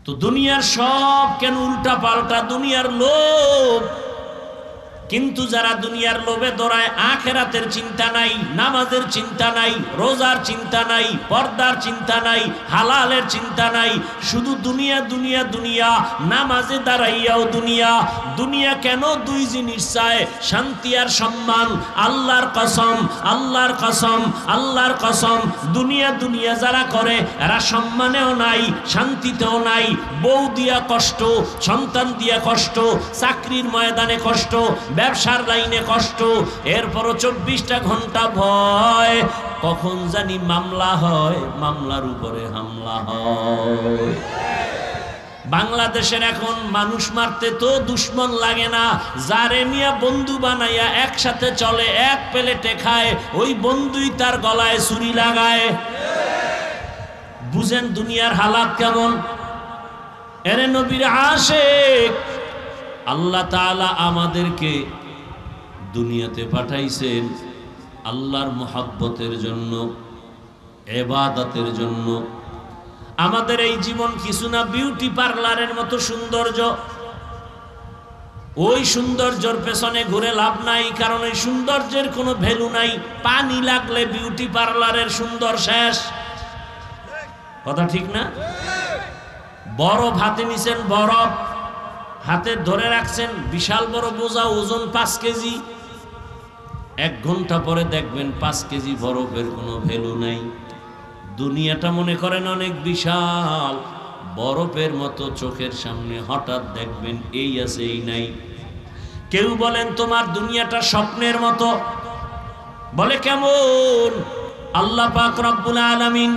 তো দুনিয়ার সব কেন উল্টা পাল্টা, দুনিয়ার লোভ। কিন্তু যারা দুনিয়ার লোভে দৌড়ায়, আখেরাতের চিন্তা নাই, নামাজের চিন্তা নাই, রোজার চিন্তা নাই, পর্দার চিন্তা নাই, হালালের চিন্তা নাই, শুধু দুনিয়া দুনিয়া দুনিয়া, নামাজে দাঁড়াইয়াও দুনিয়া। দুনিয়া কেন? দুই জিনিস চায়, শান্তি আর সম্মান। আল্লাহর কসম, আল্লাহর কসম, আল্লাহর কসম, দুনিয়া দুনিয়া যারা করে এরা সম্মানেও নাই, শান্তিতেও নাই। বউ দিয়া কষ্ট, সন্তান দিয়া কষ্ট, চাকরির ময়দানে কষ্ট, ব্যবসার লাইনে কষ্ট, এরপরও 24টা ঘন্টা ভয়, কখন জানি মামলা হয়, মামলার উপরে হামলা হয়। বাংলাদেশের এখন মানুষ মারতে তো দুশ্মন লাগে না, যারে নিয়ে বন্ধু বানাইয়া একসাথে চলে, এক প্লেটে খায়, ওই বন্ধুই তার গলায় ছুরি লাগায়। বুঝেন দুনিয়ার হালাত কেমন। এরে নবীর আশিক, আল্লাহ তাআলা আমাদেরকে দুনিয়াতে পাঠাইছেন আল্লাহর মুহাব্বতের জন্য, ইবাদতের জন্য। আমাদের এই জীবন কিছু না বিউটি পার্লারের মতো সৌন্দর্য। ওই সৌন্দর্যের পেছনে ঘুরে লাভ নাই, কারণ এই সৌন্দর্যের কোনো ভ্যালু নাই। পানি লাগলে বিউটি পার্লারের সুন্দর শেষ। কথা ঠিক না? বরফ হাতে নিছেন, বরফ হাতে ধরে রাখছেন, বিশাল বড় বোঝা, ওজন 5 কেজি। 1 ঘন্টা পরে দেখবেন 5 কেজি বরফের কোনো ভ্যালু নাই। দুনিয়াটা মনে করেন অনেক বিশাল, বরফের মতো চোখের সামনে, হঠাৎ দেখবেন এই আছে এই নাই। কেউ বলেন তোমার দুনিয়াটা স্বপ্নের মতো, বলে কেমন? আল্লাহ পাক রব্বুল আলামিন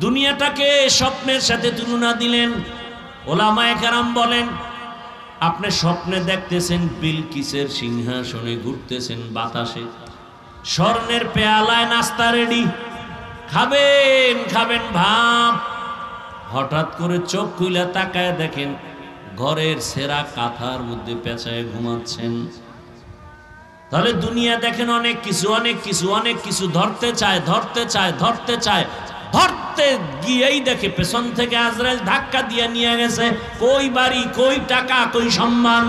দুনিয়াটাকে স্বপ্নের সাথে তুলনা দিলেন। ওলামায়ে কেরাম বলেন, আপনি স্বপ্নে দেখতেছেন বিলকিসের সিংহাসনে ঘুরতেছেন বাতাসে, স্বর্ণের পেয়ালায় নাস্তা রেডি, খাবেন খাবেন ভাব। হঠাৎ করে চোখ খুলে তাকায় দেখেন ঘরের সেরা কাঁথার মধ্যে পেঁচায় ঘুমাচ্ছেন। তাহলে দুনিয়া দেখেন অনেক কিছু, অনেক কিছু, অনেক কিছু ধরতে চায়, ধরতে চায়, ধরতে চায়, ধরতে গিয়েই দেখে পেছন থেকে আজরাইল ধাক্কা দিয়ে নিয়ে গেছে। কই বাড়ি, কই টাকা, কই সম্মান।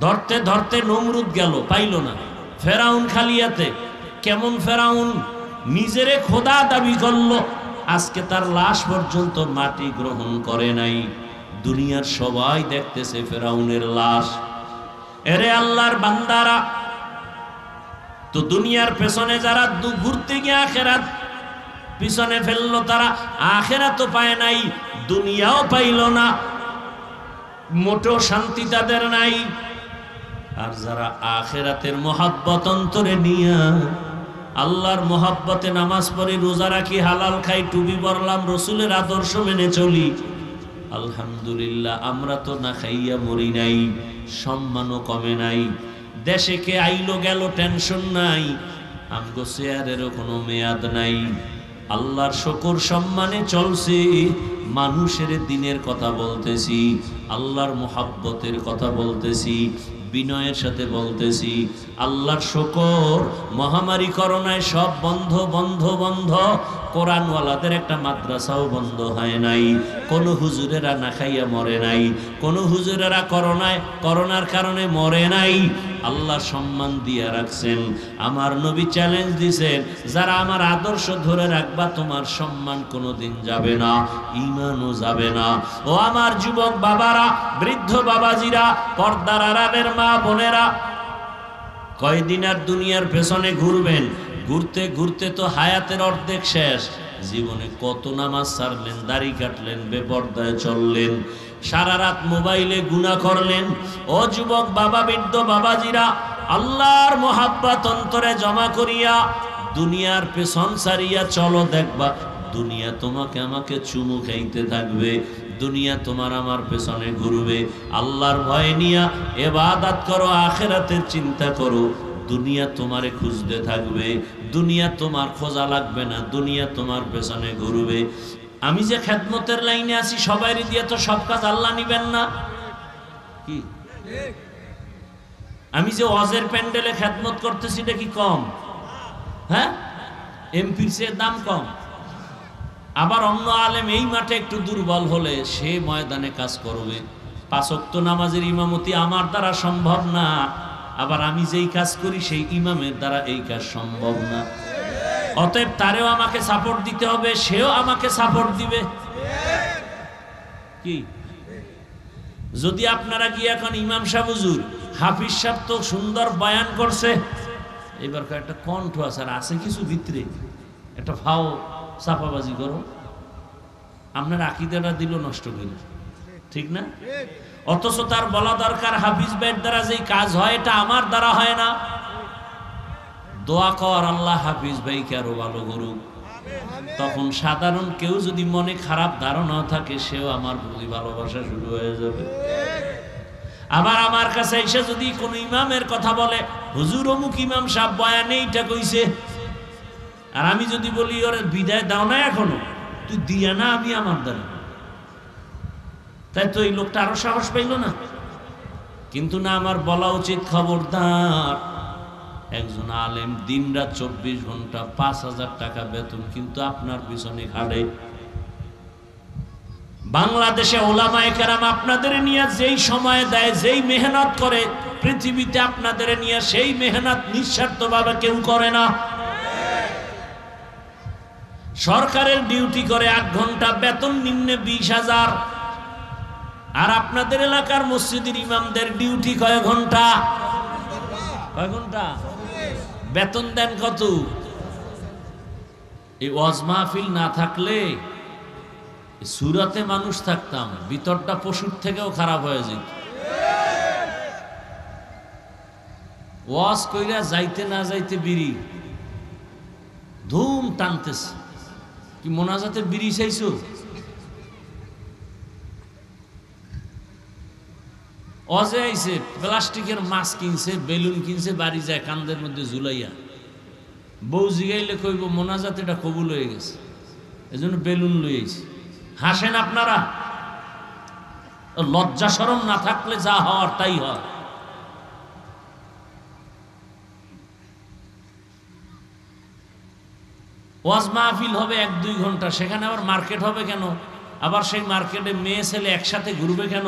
ধরতে ধরতে নমরুদ গেল, পাইল না। ফেরাউন খালিয়াতে, কেমন ফেরাউন, নিজেরে খোদা দাবি করলো, আজকে তার লাশ পর্যন্ত মাটি গ্রহণ করে নাই। দুনিয়ার সবাই দেখতেছে ফেরাউনের লাশ। এরে আল্লাহর বান্দারা, তো দুনিয়ার পেছনে যারা ঘুরতে গিয়ে আখেরাত পিছনে ফেললো, তারা আখেরাতও পায় নাই, দুনিয়াও পাইল না, মোটেও শান্তি তাদের নাই। আর যারা আখেরাতের মহাব্বত অন্তরে নিয়া আল্লাহর মহাব্বতে নামাজ পড়ি, রোজা রাখি, হালাল খাই, টুপি পরলাম, রসুলের আদর্শ মেনে চলি, আলহামদুলিল্লাহ, আমরা তো না খাইয়া মরি নাই, সম্মানও কমে নাই। দেশে কে আইলো গেল টেনশন নাই, আমগো চেয়ারেরও কোনো মেয়াদ নাই। আল্লাহর শুকর সম্মানে চলছে, মানুষের দিনের কথা বলতেছি, আল্লাহর মুহাব্বতের কথা বলতেছি, বিনয়ের সাথে বলতেছি। আল্লাহর শুকর, মহামারী করোনায় সব বন্ধ বন্ধ বন্ধ, কোরআনওয়ালাদের একটা মাদ্রাসাও বন্ধ হয় নাই, কোন হুজুরেরা না খাইয়া মরে নাই, কোন হুজুরেরা করোনার কারণে মরে নাই। আল্লাহ সম্মান দিয়া রাখছেন। আমার নবী চ্যালেঞ্জ দিয়েছেন, যারা আমার আদর্শ ধরে রাখবা তোমার সম্মান কোনোদিন যাবে না, ঈমানও যাবে না। ও আমার যুবক বাবারা, বৃদ্ধ বাবাজিরা, পর্দার আড়ালের মা বোনেরা, কয়দিন আর দুনিয়ার পেছনে ঘুরবেন? ঘুরতে ঘুরতে তো হায়াতের অর্ধেক শেষ। জীবনে কত নামাজ ছাড়লেন, দাড়ি কাটলেন, বেপর্দায় চললেন, সারা রাত মোবাইলে গুনাহ করলেন। ও যুবক বাবা, বৃদ্ধ বাবাজিরা, আল্লাহর মোহাব্বত অন্তরে জমা করিয়া দুনিয়ার পেছন ছাড়িয়া চলো, দেখবা দুনিয়া তোমাকে আমাকে চুমু খাইতে থাকবে, দুনিয়া তোমার আমার পেছনে ঘুরবে। আল্লাহর ভয় নিয়া ইবাদত করো, আখিরাতের চিন্তা করো, দুনিয়া তোমারে খুঁজতে থাকবে, দুনিয়া তোমার খোঁজা লাগবে না, দুনিয়া তোমার পেছনে ঘুরবে। আমি যে খেদমতের লাইনে আছি, সবাইরে দিয়ে তো সব কাজ আল্লাহ নিবেন না কি? আমি যে ওয়াজের প্যান্ডেলে খেদমত করতেছি, এটা কি কম? হ্যাঁ, এমপির চেয়ে দাম কম? আবার অন্য আলেম এই মাঠে একটু দুর্বল হলে সে ময়দানে কাজ করবে। 5 ওয়াক্ত নামাজের ইমামতি আমার দ্বারা সম্ভব না, আবার আমি যেই কাজ করি সেই ইমামের দ্বারা এই কাজ সম্ভব না। অতএব তারেও আমাকে সাপোর্ট দিতে হবে, সেও আমাকে সাপোর্ট দিবে। কি যদি আপনারা গিয়ে এখন ইমাম সাহেব হুজুর হাফিজ সাহেব তো সুন্দর বয়ান করছে, এবার একটা কণ্ঠ আছে আর আছে কিছু ভিতরে একটা ফাও চাপাবাজি করো, আপনার আকীদাটা দিল নষ্ট করে, ঠিক না? অথচ তার বলা দরকার হাফিজ ভাইয়ের দ্বারা যেই কাজ হয় এটা আমার দ্বারা হয় না। দোয়া কর আল্লাহ হাফিজ ভাইকে আরো ভালো করুক। তখন সাধারণ কেউ যদি মনে খারাপ ধারণা থাকে সেও আমার প্রতি ভালোবাসা শুরু হয়ে যাবে। আবার আমার কাছে এসে যদি কোনো ইমামের কথা বলে, হুজুর অমুক ইমাম সাহেব বয়ানে এইটা কইছে, আর আমি যদি বলি ওরে বিদায় দাও না এখনো, তুই দিয়া না আমি আমার দ্বারা, তাই তো এই লোকটা আরো সাহস পাইল না। কিন্তু না, আমার বলা উচিত খবরদার, একজন আলেম দিনরাত 24 ঘন্টা 5,000 টাকা বেতন কিন্তু আপনার পিছনে খাড়ে। বাংলাদেশে ওলামায়ে কেরাম আপনাদের নিয়ে যেই সময় দেয়, যেই মেহনত করে, পৃথিবীতে আপনাদের নিয়ে সেই মেহনত নিঃস্বার্থভাবে কেউ করে না। সরকারের ডিউটি করে 8 ঘন্টা, বেতন নিম্নে 20,000। আর আপনাদের এলাকার মসজিদের ইমামদের ডিউটি কয় ঘন্টা? কয় ঘন্টা? বেতন দেন কত? এই ওয়াজ মাহফিল না থাকলে সুরাতে মানুষ থাকতাম, ভিতরটা পশুর থেকেও খারাপ হয়ে যেত। ওয়াজ কইরা যাইতে না যাইতে বিড়ি ধুম টানতেছে। কি মোনাজাতে বিড়ি চাইছো? অজে আইছে, প্লাস্টিকের মাছ কিনছে, বেলুন কিনছে, বাড়ি যায় কান্দের মধ্যে ঝুলাইয়া। বউ জিগাইলে কইব মোনাজাত এটা কবুল হয়ে গেছে, এজন্য বেলুন লই আইছে। হাসেন আপনারা? লজ্জা শরম না থাকলে যা হওয়ার তাই হয়। ওয়াজ মাহফিল হবে 1-2 ঘন্টা, সেখানে আবার মার্কেট হবে কেন? আবার সেই মার্কেটে মেয়ে ছেলে একসাথে ঘুরবে কেন?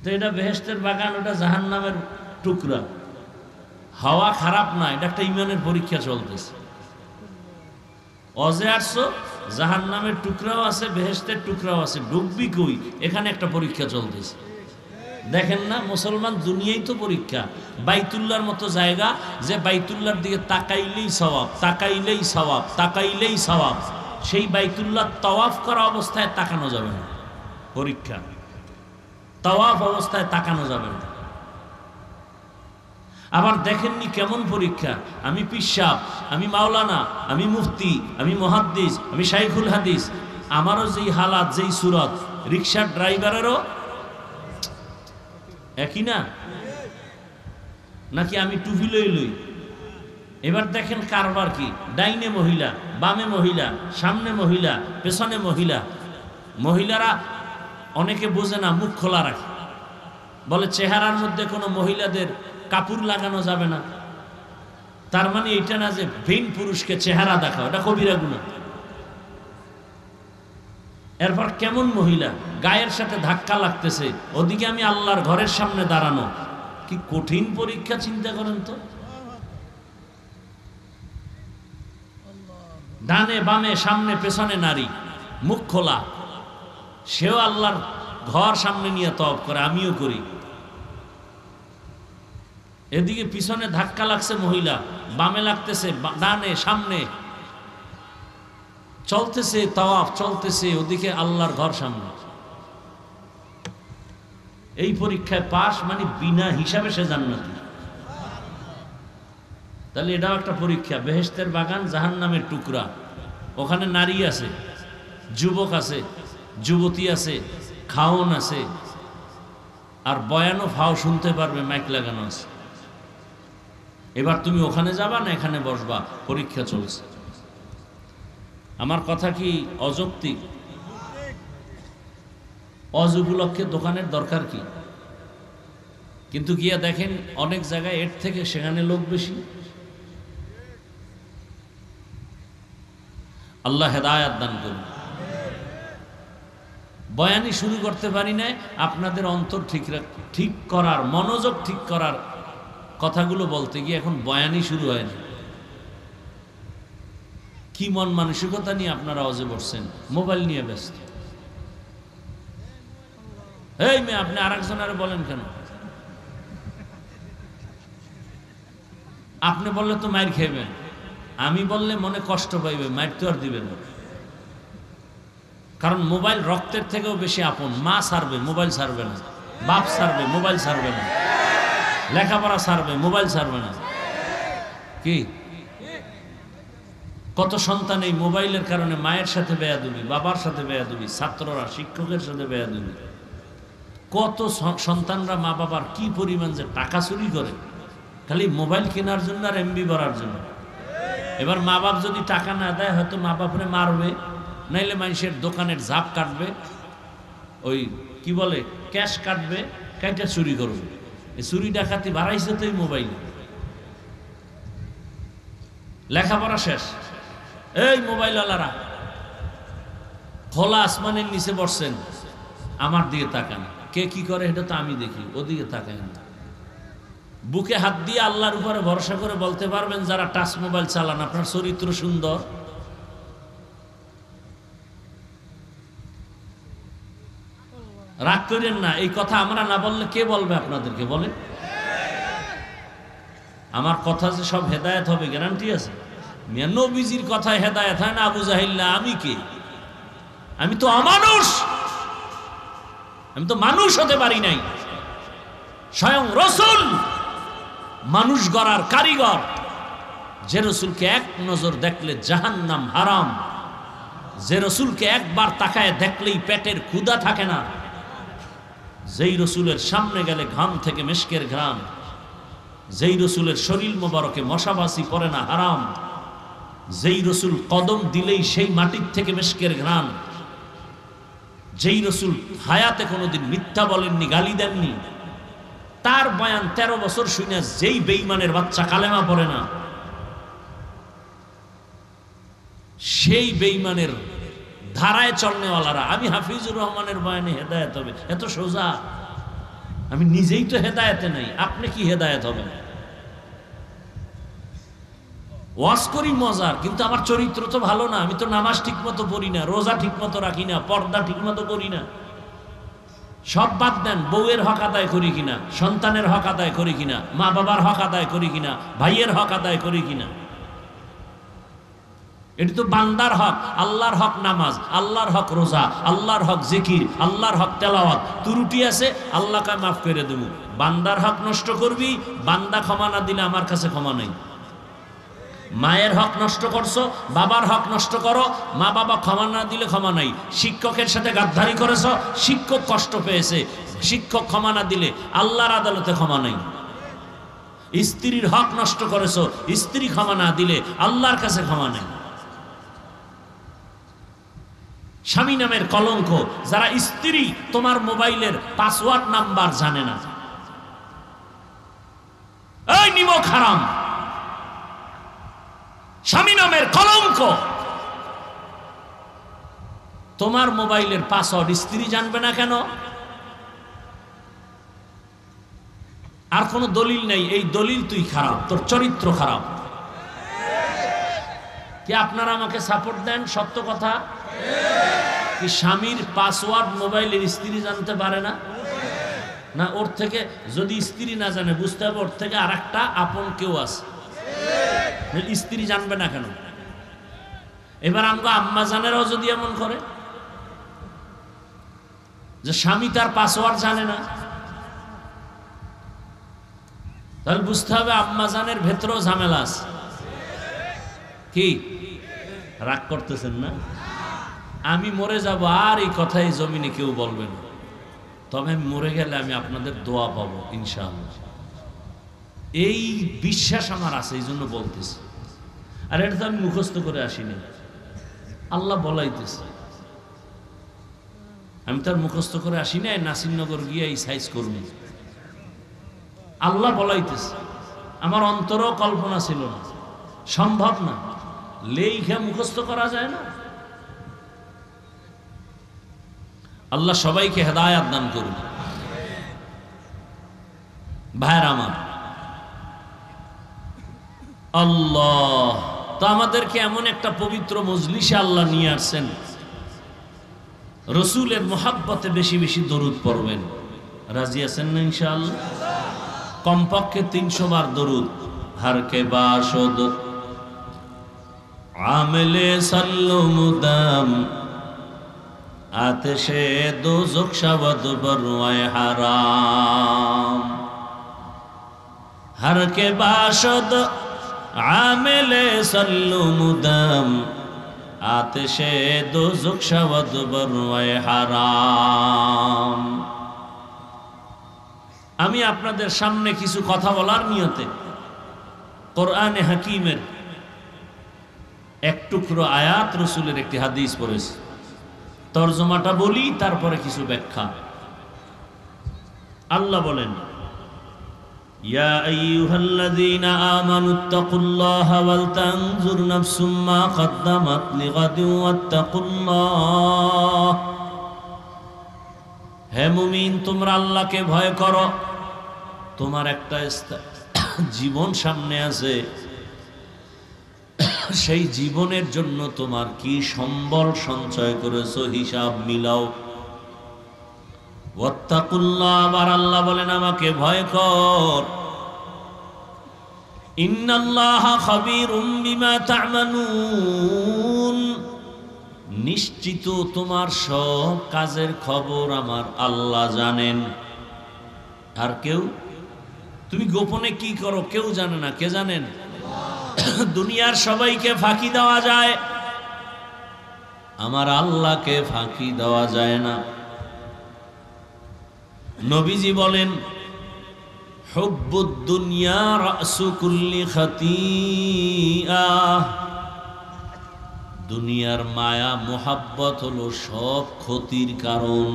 তো এটা বেহেশতের বাগান, ওটা জাহান্নামের টুকরা। হাওয়া খারাপ না, এটা একটা ইমানের পরীক্ষা চলতেছে। অজে আসছো, জাহান্নামের টুকরাও আছে, বেহেশতের টুকরাও আছে, ডুববি কই? এখানে একটা পরীক্ষা চলতেছে। দেখেন না, মুসলমান দুনিয়াই তো পরীক্ষা। বাইতুল্লাহর মতো জায়গা, যে বাইতুল্লাহর দিকে তাকাইলেই সওয়াব, তাকাইলেই সওয়াব, তাকাইলেই সওয়াব, সেই বাইতুল্লাহ তাওয়াফ করা অবস্থায় তাকানো যাবে না, পরীক্ষা। তাওয়াফ অবস্থায় তাকানো যাবে না। আবার দেখেননি কেমন পরীক্ষা? আমি পিসাব, আমি মাওলানা, আমি মুফতি, আমি মুহাদ্দিস, আমি শাইখুল হাদিস, আমারও যেই হালাত, যেই সুরত, রিকশার ড্রাইভারেরও একই না নাকি? আমি টুপি লই। এবার দেখেন কারবার কি? ডাইনে মহিলা, বামে মহিলা, সামনে মহিলা, পেছনে মহিলা। মহিলারা অনেকে বোঝে না, মুখ খোলা রাখে, বলে চেহারার মধ্যে কোনো মহিলাদের কাপড় লাগানো যাবে না। তার মানে এটা না যে ভিন পুরুষকে চেহারা দেখাও, এটা কবিরা গুনাহ। এরপর কেমন মহিলা, গায়ের সাথে ধাক্কা লাগতেছে, ওদিকে আমি আল্লাহর ঘরের সামনে দাঁড়ানো। কি কঠিন পরীক্ষা, চিন্তা করেন তো। ডানে বামে সামনে পেছনে নারী, মুখ খোলা, সেও আল্লাহর ঘর সামনে নিয়ে তওয়াব করে, আমিও করি। এদিকে পিছনে ধাক্কা লাগছে মহিলা, বামে লাগতেছে, ডানে সামনে চলতেছে, তাওয়াফ চলতেছে, ওদিকে আল্লাহর ঘর সামনে। এই পরীক্ষায় পাস মানে বিনা হিসাবে সে জান্নাতি। তাহলে এটাও একটা পরীক্ষা। বেহেশতের বাগান, জাহান্নামের টুকরা। ওখানে নারী আছে, যুবক আছে, যুবতী আছে, খাওন আছে, আর বয়ানও ফাও শুনতে পারবে, মাইক লাগানো আছে। এবার তুমি ওখানে যাবা না এখানে বসবা, পরীক্ষা চলছে। আমার কথা কি অযৌক্তিক? অজ উপলক্ষে দোকানের দরকার কি? কিন্তু গিয়া দেখেন অনেক জায়গায় এর থেকে সেখানে লোক বেশি। আল্লাহ হেদায়েত দান করুন। বয়ানি শুরু করতে পারি নাই, আপনাদের অন্তর ঠিক করার, মনোযোগ ঠিক করার কথাগুলো বলতে গিয়ে এখন বয়ানি শুরু হয় না। কি মন মানসিকতা নিয়ে আপনারা অজে বসছেন, মোবাইল নিয়ে ব্যস্ত। এই মেয়ে, আপনি আরেকজনের বলেন কেন? আপনি বললে তো মাইর খাইবেন, আমি বললে মনে কষ্ট পাইবে, মাইর তো আর দিবেন না। কারণ মোবাইল রক্তের থেকেও বেশি আপন। মা ছাড়বে, মোবাইল ছাড়বে না। বাপ ছাড়বে, মোবাইল ছাড়বে না। লেখাপড়া ছাড়বে, মোবাইল ছাড়বে না। কি কত সন্তান এই মোবাইলের কারণে মায়ের সাথে বেয়াদবি, বাবার সাথে বেয়াদবি, ছাত্ররা শিক্ষকের সাথে বেয়াদবি। কত সন্তানরা মা বাবার কি পরিমাণ যে টাকা চুরি করে খালি মোবাইল কেনার জন্য আর এমবি ভরার জন্য। এবার মা বাপ যদি টাকা না দেয়, হয়তো মা বাপরে মারবে, নাইলে মানুষের দোকানের ঝাপ কাটবে, ওই কি বলে ক্যাশ কাটবে, কাইটা চুরি করবে। এই চুরি ডাকাতি বাড়াইছে তো এই মোবাইল। লেখাপড়া শেষ, এই মোবাইলওয়ালারা খোলা আসমানের নিচে বসছেন, আমার দিকে তাকান। কে কি করে এটা তো আমি দেখি, ওদিকে তাকান। বুকে হাত দিয়ে আল্লাহর উপরে ভরসা করে বলতে পারবেন যারা টাচ মোবাইল চালান, আপনার চরিত্র সুন্দর? রাগ করেন না, এই কথা আমরা না বললে কে বলবে আপনাদেরকে? বলে আমার কথা যে সব হেদায়েত হবে গ্যারান্টি আছে? নবীজির কথায় হেদায়েত হয় না? আবু জাহিল না, আমি কে? আমি তো অমানুষ, আমি তো মানুষ হতে পারি নাই। স্বয়ং রসুল মানুষ গড়ার কারিগর, যে রসুলকে এক নজর দেখলে জাহান্নাম হারাম, যে রসুলকে একবার তাকায় দেখলেই পেটের ক্ষুধা থাকে না, যেই রসুলের সামনে গেলে ঘাম থেকে মেশকের ঘ্রাণ, যেই রসুলের শরীর মোবারকে মশাবাসি পড়ে না হারাম, যেই রসুল কদম দিলেই সেই মাটির থেকে মেশকের ঘ্রাণ, যেই রসুল হায়াতে কোনোদিন মিথ্যা বলেননি, গালি দেননি, তার বয়ান 13 বছর শুনে যেই বেঈমানের বাচ্চা কালেমা পড়ে না, সেই বেঈমানের ধারায় চলনেওয়ালারা। আমি হাফিজুর রহমানের বয়ানে হেদায়েত হবে এত সোজা? আমি নিজেই তো হেদায়েতে নাই, আপনি কি হেদায়েত হবেন? ওয়াজ করি মজার, কিন্তু আমার চরিত্র তো ভালো না। আমি তো নামাজ ঠিক মতো পড়ি না, রোজা ঠিক মতো রাখি না, পর্দা ঠিক মতো করি না। সব বাদ দেন, বউয়ের হক আদায় করি কিনা, সন্তানের হক আদায় করি কিনা, মা বাবার হক আদায় করি কিনা, ভাইয়ের হক আদায় করি কিনা। এটি তো বান্দার হক। আল্লাহর হক নামাজ, আল্লাহর হক রোজা, আল্লাহর হক জিকির, আল্লাহর হক তেলাওয়াত। ত্রুটি আছে, আল্লাহকে মাফ করে দেব। বান্দার হক নষ্ট করবি, বান্দা ক্ষমা না দিলে আমার কাছে ক্ষমা নেই। মায়ের হক নষ্ট করছো, বাবার হক নষ্ট করো, মা বাবা ক্ষমা না দিলে ক্ষমা নাই। শিক্ষকের সাথে গাদ্দারি করেছো, শিক্ষক কষ্ট পেয়েছে, শিক্ষক ক্ষমা না দিলে আল্লাহর আদালতে ক্ষমা নাই। স্ত্রীর হক নষ্ট করেছো, স্ত্রী ক্ষমা না দিলে আল্লাহর কাছে ক্ষমা নাই। স্বামী নামের কলঙ্ক, যারা স্ত্রী তোমার মোবাইলের পাসওয়ার্ড নাম্বার জানে না, এই নিমক হারাম, স্বামী নামের কলঙ্ক। তোমার মোবাইলের পাসওয়ার্ড স্ত্রী জানবে না কেন? আর কোনো দলিল নেই, এই দলিল তুই খারাপ, তোর চরিত্র খারাপ। কি আপনারা আমাকে সাপোর্ট দেন? সত্য কথা কি স্বামীর পাসওয়ার্ড মোবাইলের স্ত্রী জানতে পারে না? না, ওর থেকে যদি স্ত্রী না জানে, বুঝতে হবে ওর থেকে আর একটা আপন কেউ আছে। স্ত্রী জানবে না কেন? এবার আমগো আম্মা জানেরাও যদি এমন করে যে স্বামী তার পাসওয়ার্ড জানে না, তাহলে বুঝতে হবে আম্মা জানের ভেতরেও ঝামেলা আছে। কি রাগ করতেছেন না? আমি মরে যাব আর এই কথা এই জমিনে কেউ বলবে না, তবে আমি মরে গেলে আমি আপনাদের দোয়া পাবো ইনশাআল্লাহ। এই বিশ্বাস আমার আছে, এই জন্য বলতেছি। আর এটা তো আমি মুখস্থ করে আসিনি, আল্লাহ বলাইতেছে। আমি তো আর মুখস্থ করে আসি নাই নাসিরনগর গিয়ে এই সাইজ করবো, আল্লাহ বলাইতেছে। আমার অন্তরও কল্পনা ছিল না, সম্ভব না। লেখা মুখস্থ করা যায় না। আল্লাহ সবাইকে হেদায়েত দান করুন। ভাইরা আমার, আল্লাহ তো আমাদেরকে এমন একটা পবিত্র মজলিসে আল্লাহ নিয়ে আসছেন, রসুলের মোহাব্বতে বেশি বেশি দরুদ পড়বেন। রাজি আছেন না ইনশাআল্লাহ? কমপক্ষে 300 বার দরুদ। हर के बाशद आमिले सल्लु मुदाम आतिशे दोज़ख शवद बरवाए हराम। हर के बाशद आमिले सल्लु मुदाम आतिशे दोज़ख शवद बरवाए हराम। আমি আপনাদের সামনে কিছু কথা বলার নিয়তে কোরআনে হাকিমের এক টুকরো আয়াত, রসুলের একটি হাদিস পড়েছি। তরজমাটা বলি, তারপরে কিছু ব্যাখ্যা। আল্লাহ বলেন, ইয়া আইয়ুহাল্লাযীনা আমানুত্তাকুল্লাহা ওয়াল তানজুর নাফসুম মা কদ্দামাত লিগাদিন ওয়াত্তাকুল্লাহ। হে মুমিন, তোমরা আল্লাহকে ভয় করো। তোমার একটা জীবন সামনে আছে, সেই জীবনের জন্য তোমার কি সম্বল সঞ্চয় করেছো হিসাব মিলাও। ওয়াত্তাকুল্লাহ, আবার আল্লাহ বলেন আমাকে ভয় কর। ইন্নাল্লাহা খাবীরুম বিমা তা'মালুন, নিশ্চিত তোমার সব কাজের খবর আমার আল্লাহ জানেন। আর কেউ, তুমি গোপনে কি করো কেউ জানে না। কে জানেন? দুনিয়ার সবাইকে ফাঁকি দেওয়া যায়, আমার আল্লাহকে ফাঁকি দেওয়া যায় না। নবীজি বলেন, হুব্বুদ দুনিয়া রাসু কুল্লি খাতিআহ, দুনিয়ার মায়া মোহাব্বত হলো সব ক্ষতির কারণ,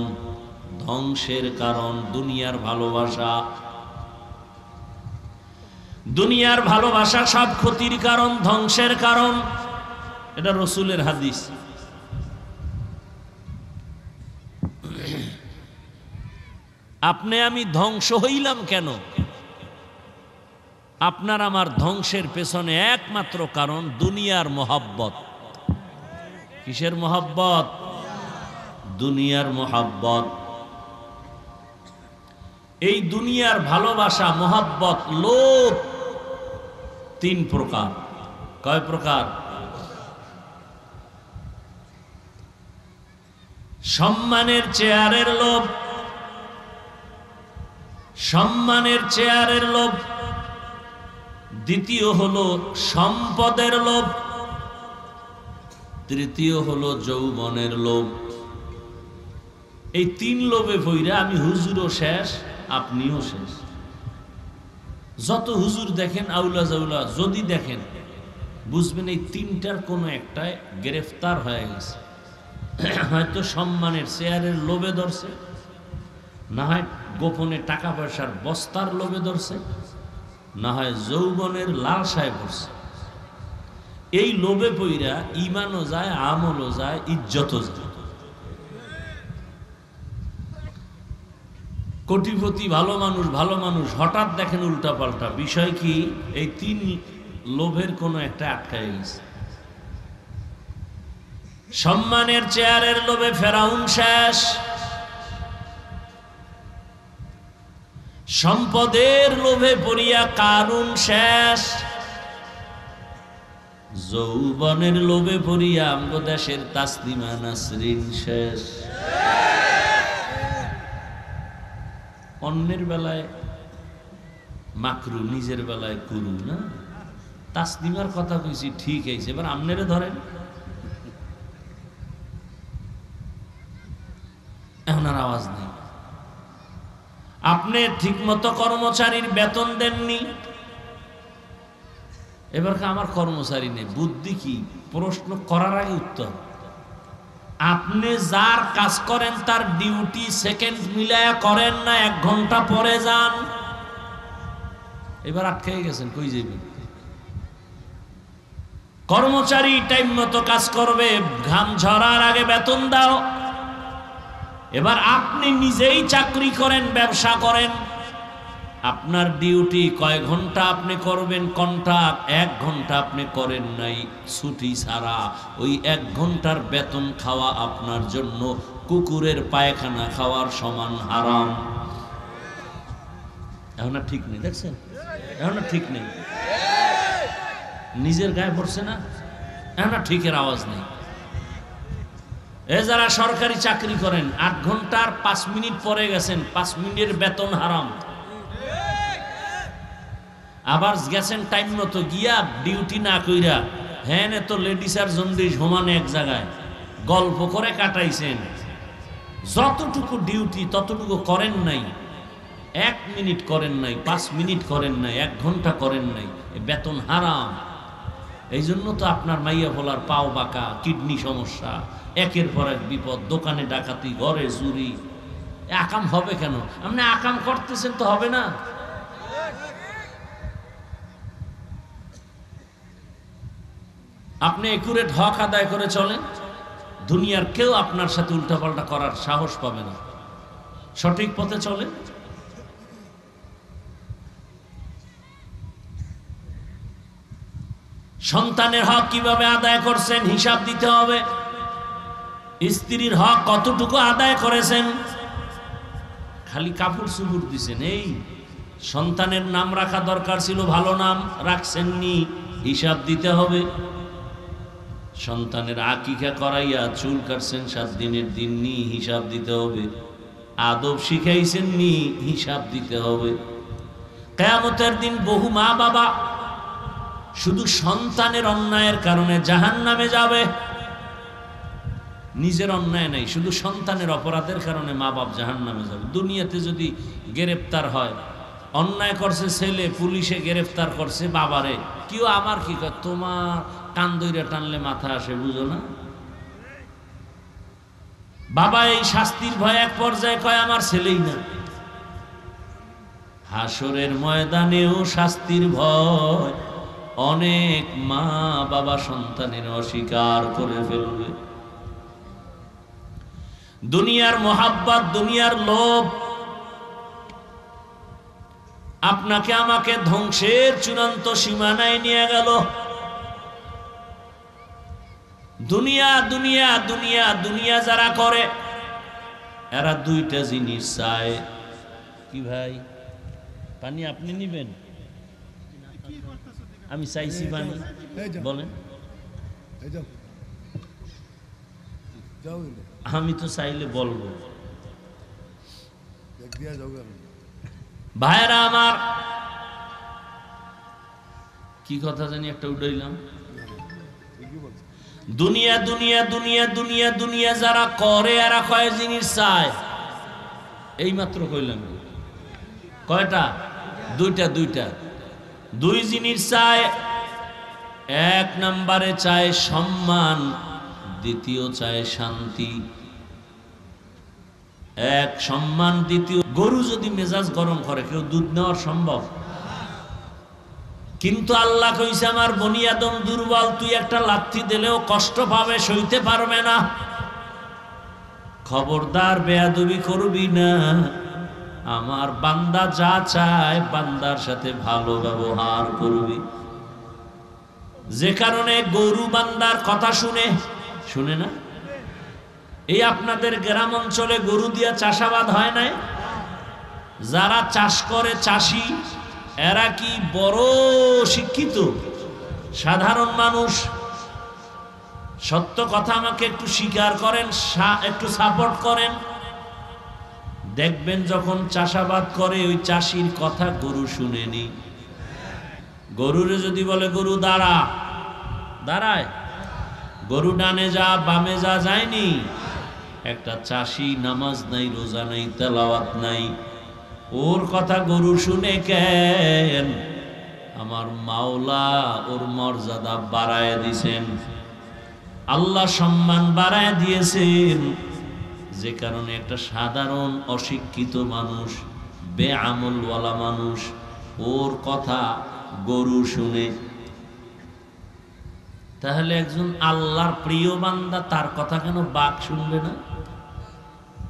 ধ্বংসের কারণ। দুনিয়ার ভালোবাসা, দুনিয়ার ভালোবাসা সব ক্ষতির কারণ, ধ্বংসের কারণ। এটা রসুলের হাদিস। আপনি আমি ধ্বংস হইলাম কেন? আপনার আমার ধ্বংসের পেছনে একমাত্র কারণ দুনিয়ার মোহাব্বত। কিসের মোহাব্বত? দুনিয়ার মোহাব্বত। এই দুনিয়ার ভালোবাসা, মোহাব্বত, লোভ 3 প্রকার। কয় প্রকার? সম্মানের চেয়ারের লোভ, সম্মানের চেয়ারের লোভ। দ্বিতীয় হলো সম্পদের লোভ। তৃতীয় হলো যৌবনের লোভ। এই 3 লোভে ভইরা আমি হুজুরও শেষ, আপনিও শেষ। যত হুজুর দেখেন, আউলা জাউলা যদি দেখেন, বুঝবেন এই 3টার কোনো একটায় গ্রেফতার হয়ে গেছে। হয়তো সম্মানের চেয়ারের লোভে ধরছে, না হয় গোপনে টাকা পয়সার বস্তার লোভে ধরছে, না হয় যৌবনের লালসায় পড়ছে। এই লোভে পইরা ঈমানও যায়, আমলও যায়, ইজ্জতও যায়। কোটিপতি ভালো মানুষ হঠাৎ দেখেন উল্টা পাল্টা। বিষয় কি? এই 3 লোভের কোনো একটা আটকায় গেছে। সম্মানের চেয়ারের লোভে ফেরাউন শেষ, সম্পদের লোভে পড়িয়া কারুন শেষ, যৌবনের লোভে পড়িয়া আমগো দেশের তাসলিমা নাসরিন শেষ। অন্যের বেলায় মাকরু, নিজের বেলায় কুরু না। তাসলিমার কথা কইছি ঠিক আছে, এবার আমনেরে ধরেন। এখন আর আওয়াজ নেই। আপনি ঠিকমতো কর্মচারীর বেতন দেননি, এবার আমার কর্মচারী নেই। বুদ্ধি কি? প্রশ্ন করার আগে উত্তর। আপনি যার কাজ করেন তার ডিউটি সেকেন্ড মিলায়া করেন না, 1 ঘন্টা পরে যান। এবার আটকে গেছেন, কই যাবেন? কর্মচারী টাইম মতো কাজ করবে, ঘাম ঝরার আগে বেতন দাও। এবার আপনি নিজেই চাকরি করেন, ব্যবসা করেন, আপনার ডিউটি কয় ঘন্টা আপনি করবেন, কন্ট্রাক্ট 1 ঘন্টা আপনি করেন নাই ছুটি ছাড়া, ওই 1 ঘন্টার বেতন খাওয়া আপনার জন্য কুকুরের পায়খানা খাওয়ার সমান হারাম। এখন না ঠিক নেই, দেখছেন? এখন না ঠিক নেই, নিজের গায়ে পড়ছে না, এখন না ঠিকের আওয়াজ নেই। এ যারা সরকারি চাকরি করেন 8 ঘন্টার 5 মিনিট পরে গেছেন, 5 মিনিটের বেতন হারাম। আবার গেছেন টাইম মতো, গিয়া ডিউটি না কইরা হ্যাঁ তো লেডিস আর জন্ডিস হোমানে এক জায়গায় গল্প করে কাটাইছেন, যতটুকু ডিউটি ততটুকু করেন নাই, 1 মিনিট করেন নাই, 5 মিনিট করেন নাই, 1 ঘন্টা করেন নাই, বেতন হারাম। এই জন্য তো আপনার মাইয়া ভোলার পাও বাঁকা, কিডনি সমস্যা, একের পর এক বিপদ, দোকানে ডাকাতি, ঘরে চুরি। আকাম হবে কেন? আপনি আকাম করতেছেন তো হবে না। আপনি একুরেট হক আদায় করে চলেন, দুনিয়ার কেউ আপনার সাথে উল্টাপাল্টা করার সাহস পাবে না। সঠিক পথে চলেন। সন্তানের হক কিভাবে আদায় করছেন হিসাব দিতে হবে। স্ত্রীর হক কতটুকু আদায় করেছেন। খালি কাপড় চুপুর দিছেন, এই সন্তানের নাম রাখা দরকার ছিল, ভালো নাম রাখছেননি, হিসাব দিতে হবে। সন্তানের আকিকা করাইয়া চুল কাটছেন 7 দিনের দিন নি, হিসাব দিতে হবে। আদব শিখাইছেন নি, হিসাব দিতে হবে। কিয়ামতের দিন বহু মা বাবা শুধু সন্তানের অন্যায়ের কারণে জাহান্নামে যাবে। নিজের অন্যায় নাই, শুধু সন্তানের অপরাধের কারণে মা বাপ জাহান্নামে যাবে। দুনিয়াতে যদি গ্রেফতার হয়, অন্যায় করছে ছেলে, পুলিশে গ্রেফতার করছে বাবারে, কেউ আমার কি কয়, তোমার কান ধইরা টানলে মাথা আসে, বুঝো না? বাবা এই শাস্তির ভয় এক পর্যায়ে কয় আমার ছেলেই না। হাসরের ময়দানেও শাস্তির ভয়, অনেক মা বাবা সন্তানের অস্বীকার করে ফেলবে। দুনিয়ার মোহাব্বত, দুনিয়ার লোভ আপনাকে আমাকে ধ্বংসের চূড়ান্ত সীমানায় নিয়ে গেল। দুনিয়া দুনিয়া দুনিয়া দুনিয়া যারা করে, এরা 2টা জিনিস চায়। কি ভাই, পানি আপনি নিবেন? আমি চাইছি পানি, বলেন। আমি তো চাইলে বলবো। ভাইরা আমার, কি কথা জানি একটা উঠাইলাম। দুনিয়া দুনিয়া দুনিয়া দুনিয়া দুনিয়া যারা করে, এরা কয় জিনিস চায়, এই মাত্র কইলাম। কয়টা? 2টা। 2 জিনিস চায়। 1 নম্বরে চায় সম্মান, দ্বিতীয় চায় শান্তি। 1 সম্মান, দ্বিতীয় গরু যদি মেজাজ গরম করে, কেউ দুধ নেওয়া সম্ভব? কিন্তু আল্লাহ কইছে আমার বনি আদম দুর্বল, তুই একটা লাথি দিলেও কষ্ট পাবে, সইতে পারবে না। খবরদার বেয়াদবি করবি না। আমার বান্দা যা চায়, বান্দার সাথে ভালো ব্যবহার করবি। যে কারণে গরু বান্দার কথা শুনে না। এই আপনাদের গ্রাম অঞ্চলে গরু দিয়া চাষাবাদ হয় নাই? যারা চাষ করে চাষি, এরা কি বড় শিক্ষিত? সাধারণ মানুষ? সত্য কথা আমাকে একটু স্বীকার করেন, একটু সাপোর্ট করেন। দেখবেন যখন চাষাবাদ করে, ওই চাষির কথা গরু শুনেনি। গরুরে যদি বলে গরু দাঁড়ায়, গরু ডানে যা বামে যা, যায়নি। একটা চাষি নামাজ নাই, রোজা নাই, তেলাওয়াত নাই, ওর কথা গরু শুনে কেন? আমার মাওলা ওর মর্যাদা বাড়ায় দিয়েছেন, আল্লাহ সম্মান বাড়ায় দিয়েছেন। যে কারণে একটা সাধারণ অশিক্ষিত মানুষ, বেআমলওয়ালা মানুষ, ওর কথা গরু শুনে। তাহলে একজন আল্লাহর প্রিয় বান্দা তার কথা কেন বাঘ শুনবে না?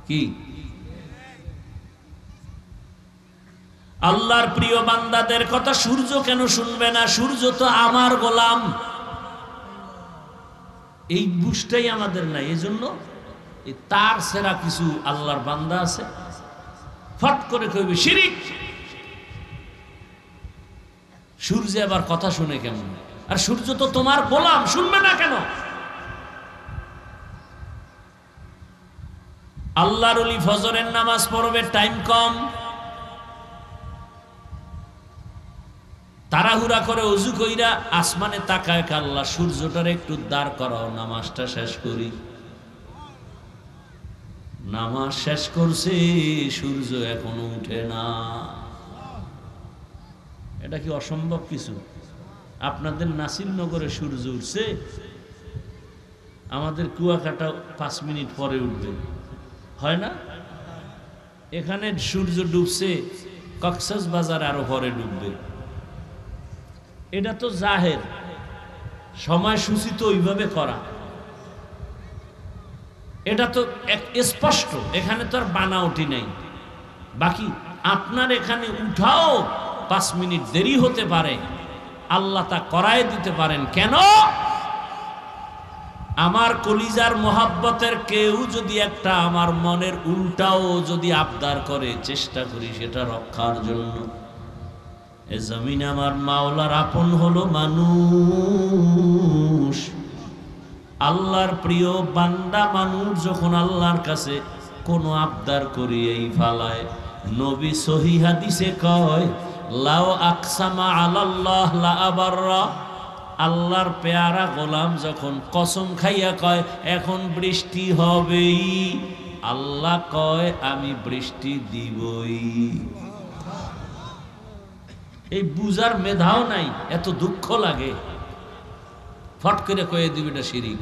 কি আল্লাহর প্রিয় বান্দাদের কথা সূর্য কেন শুনবে না? সূর্য তো আমার গোলাম। এই বুঝটাই আমাদের নাই। এজন্য তার সেরা কিছু আল্লাহর বান্দা আছে, ফট করে কইবে শিরিক। সূর্য আবার কথা শুনে কেমন? আর সূর্য তো তোমার গোলাম, শুনবে না কেন? আল্লাহর ওলি ফজরের নামাজ পড়বে, টাইম কম, তাড়াহুড়া করে ওযু কইরা আসমানে তাকায়, আল্লাহ সূর্যটার একটু দাঁড় করাও, নামাজটা শেষ করি। নামাজ শেষ করছে, সূর্য এখনো উঠে না। এটা কি অসম্ভব কিছু? আপনাদের নাসিরনগরে সূর্য উঠছে, আমাদের কুয়াকাটা 5 মিনিট পরে উঠবে, হয় না? এখানে সূর্য ডুবছে, কক্সবাজার আরো পরে ডুববে। এটা তো জাহের, সময়সূচি তো ওইভাবে করা, এটা তো স্পষ্ট, এখানে তো আর বানাওটি নেই। বাকি আপনার এখানে উঠাও 5 মিনিট দেরি হতে পারে, আল্লাহ তা করায় দিতে পারেন। কেন? আমার কলিজার মোহাব্বতের কেউ যদি একটা আমার মনের উল্টাও যদি আবদার করে, চেষ্টা করি সেটা রক্ষার জন্য। এ জমিন আমার মাওলার আপন হলো মানুষ। আল্লাহর প্রিয় বান্দা মানুষ যখন আল্লাহর কাছে কোনো আবদার করি এই ফালায়, নবী সহিহ হাদিসে কয়, লাও আকসামা আলাল্লাহ লা আবাররা। আল্লাহর পেয়ারা গোলাম যখন কসম খাইয়া কয় এখন বৃষ্টি হবেই, আল্লাহ কয় আমি বৃষ্টি দিবই। এই বুঝার মেধাও নাই, এত দুঃখ লাগে, ফট করে কয়ে দিবি এটা শিরিক।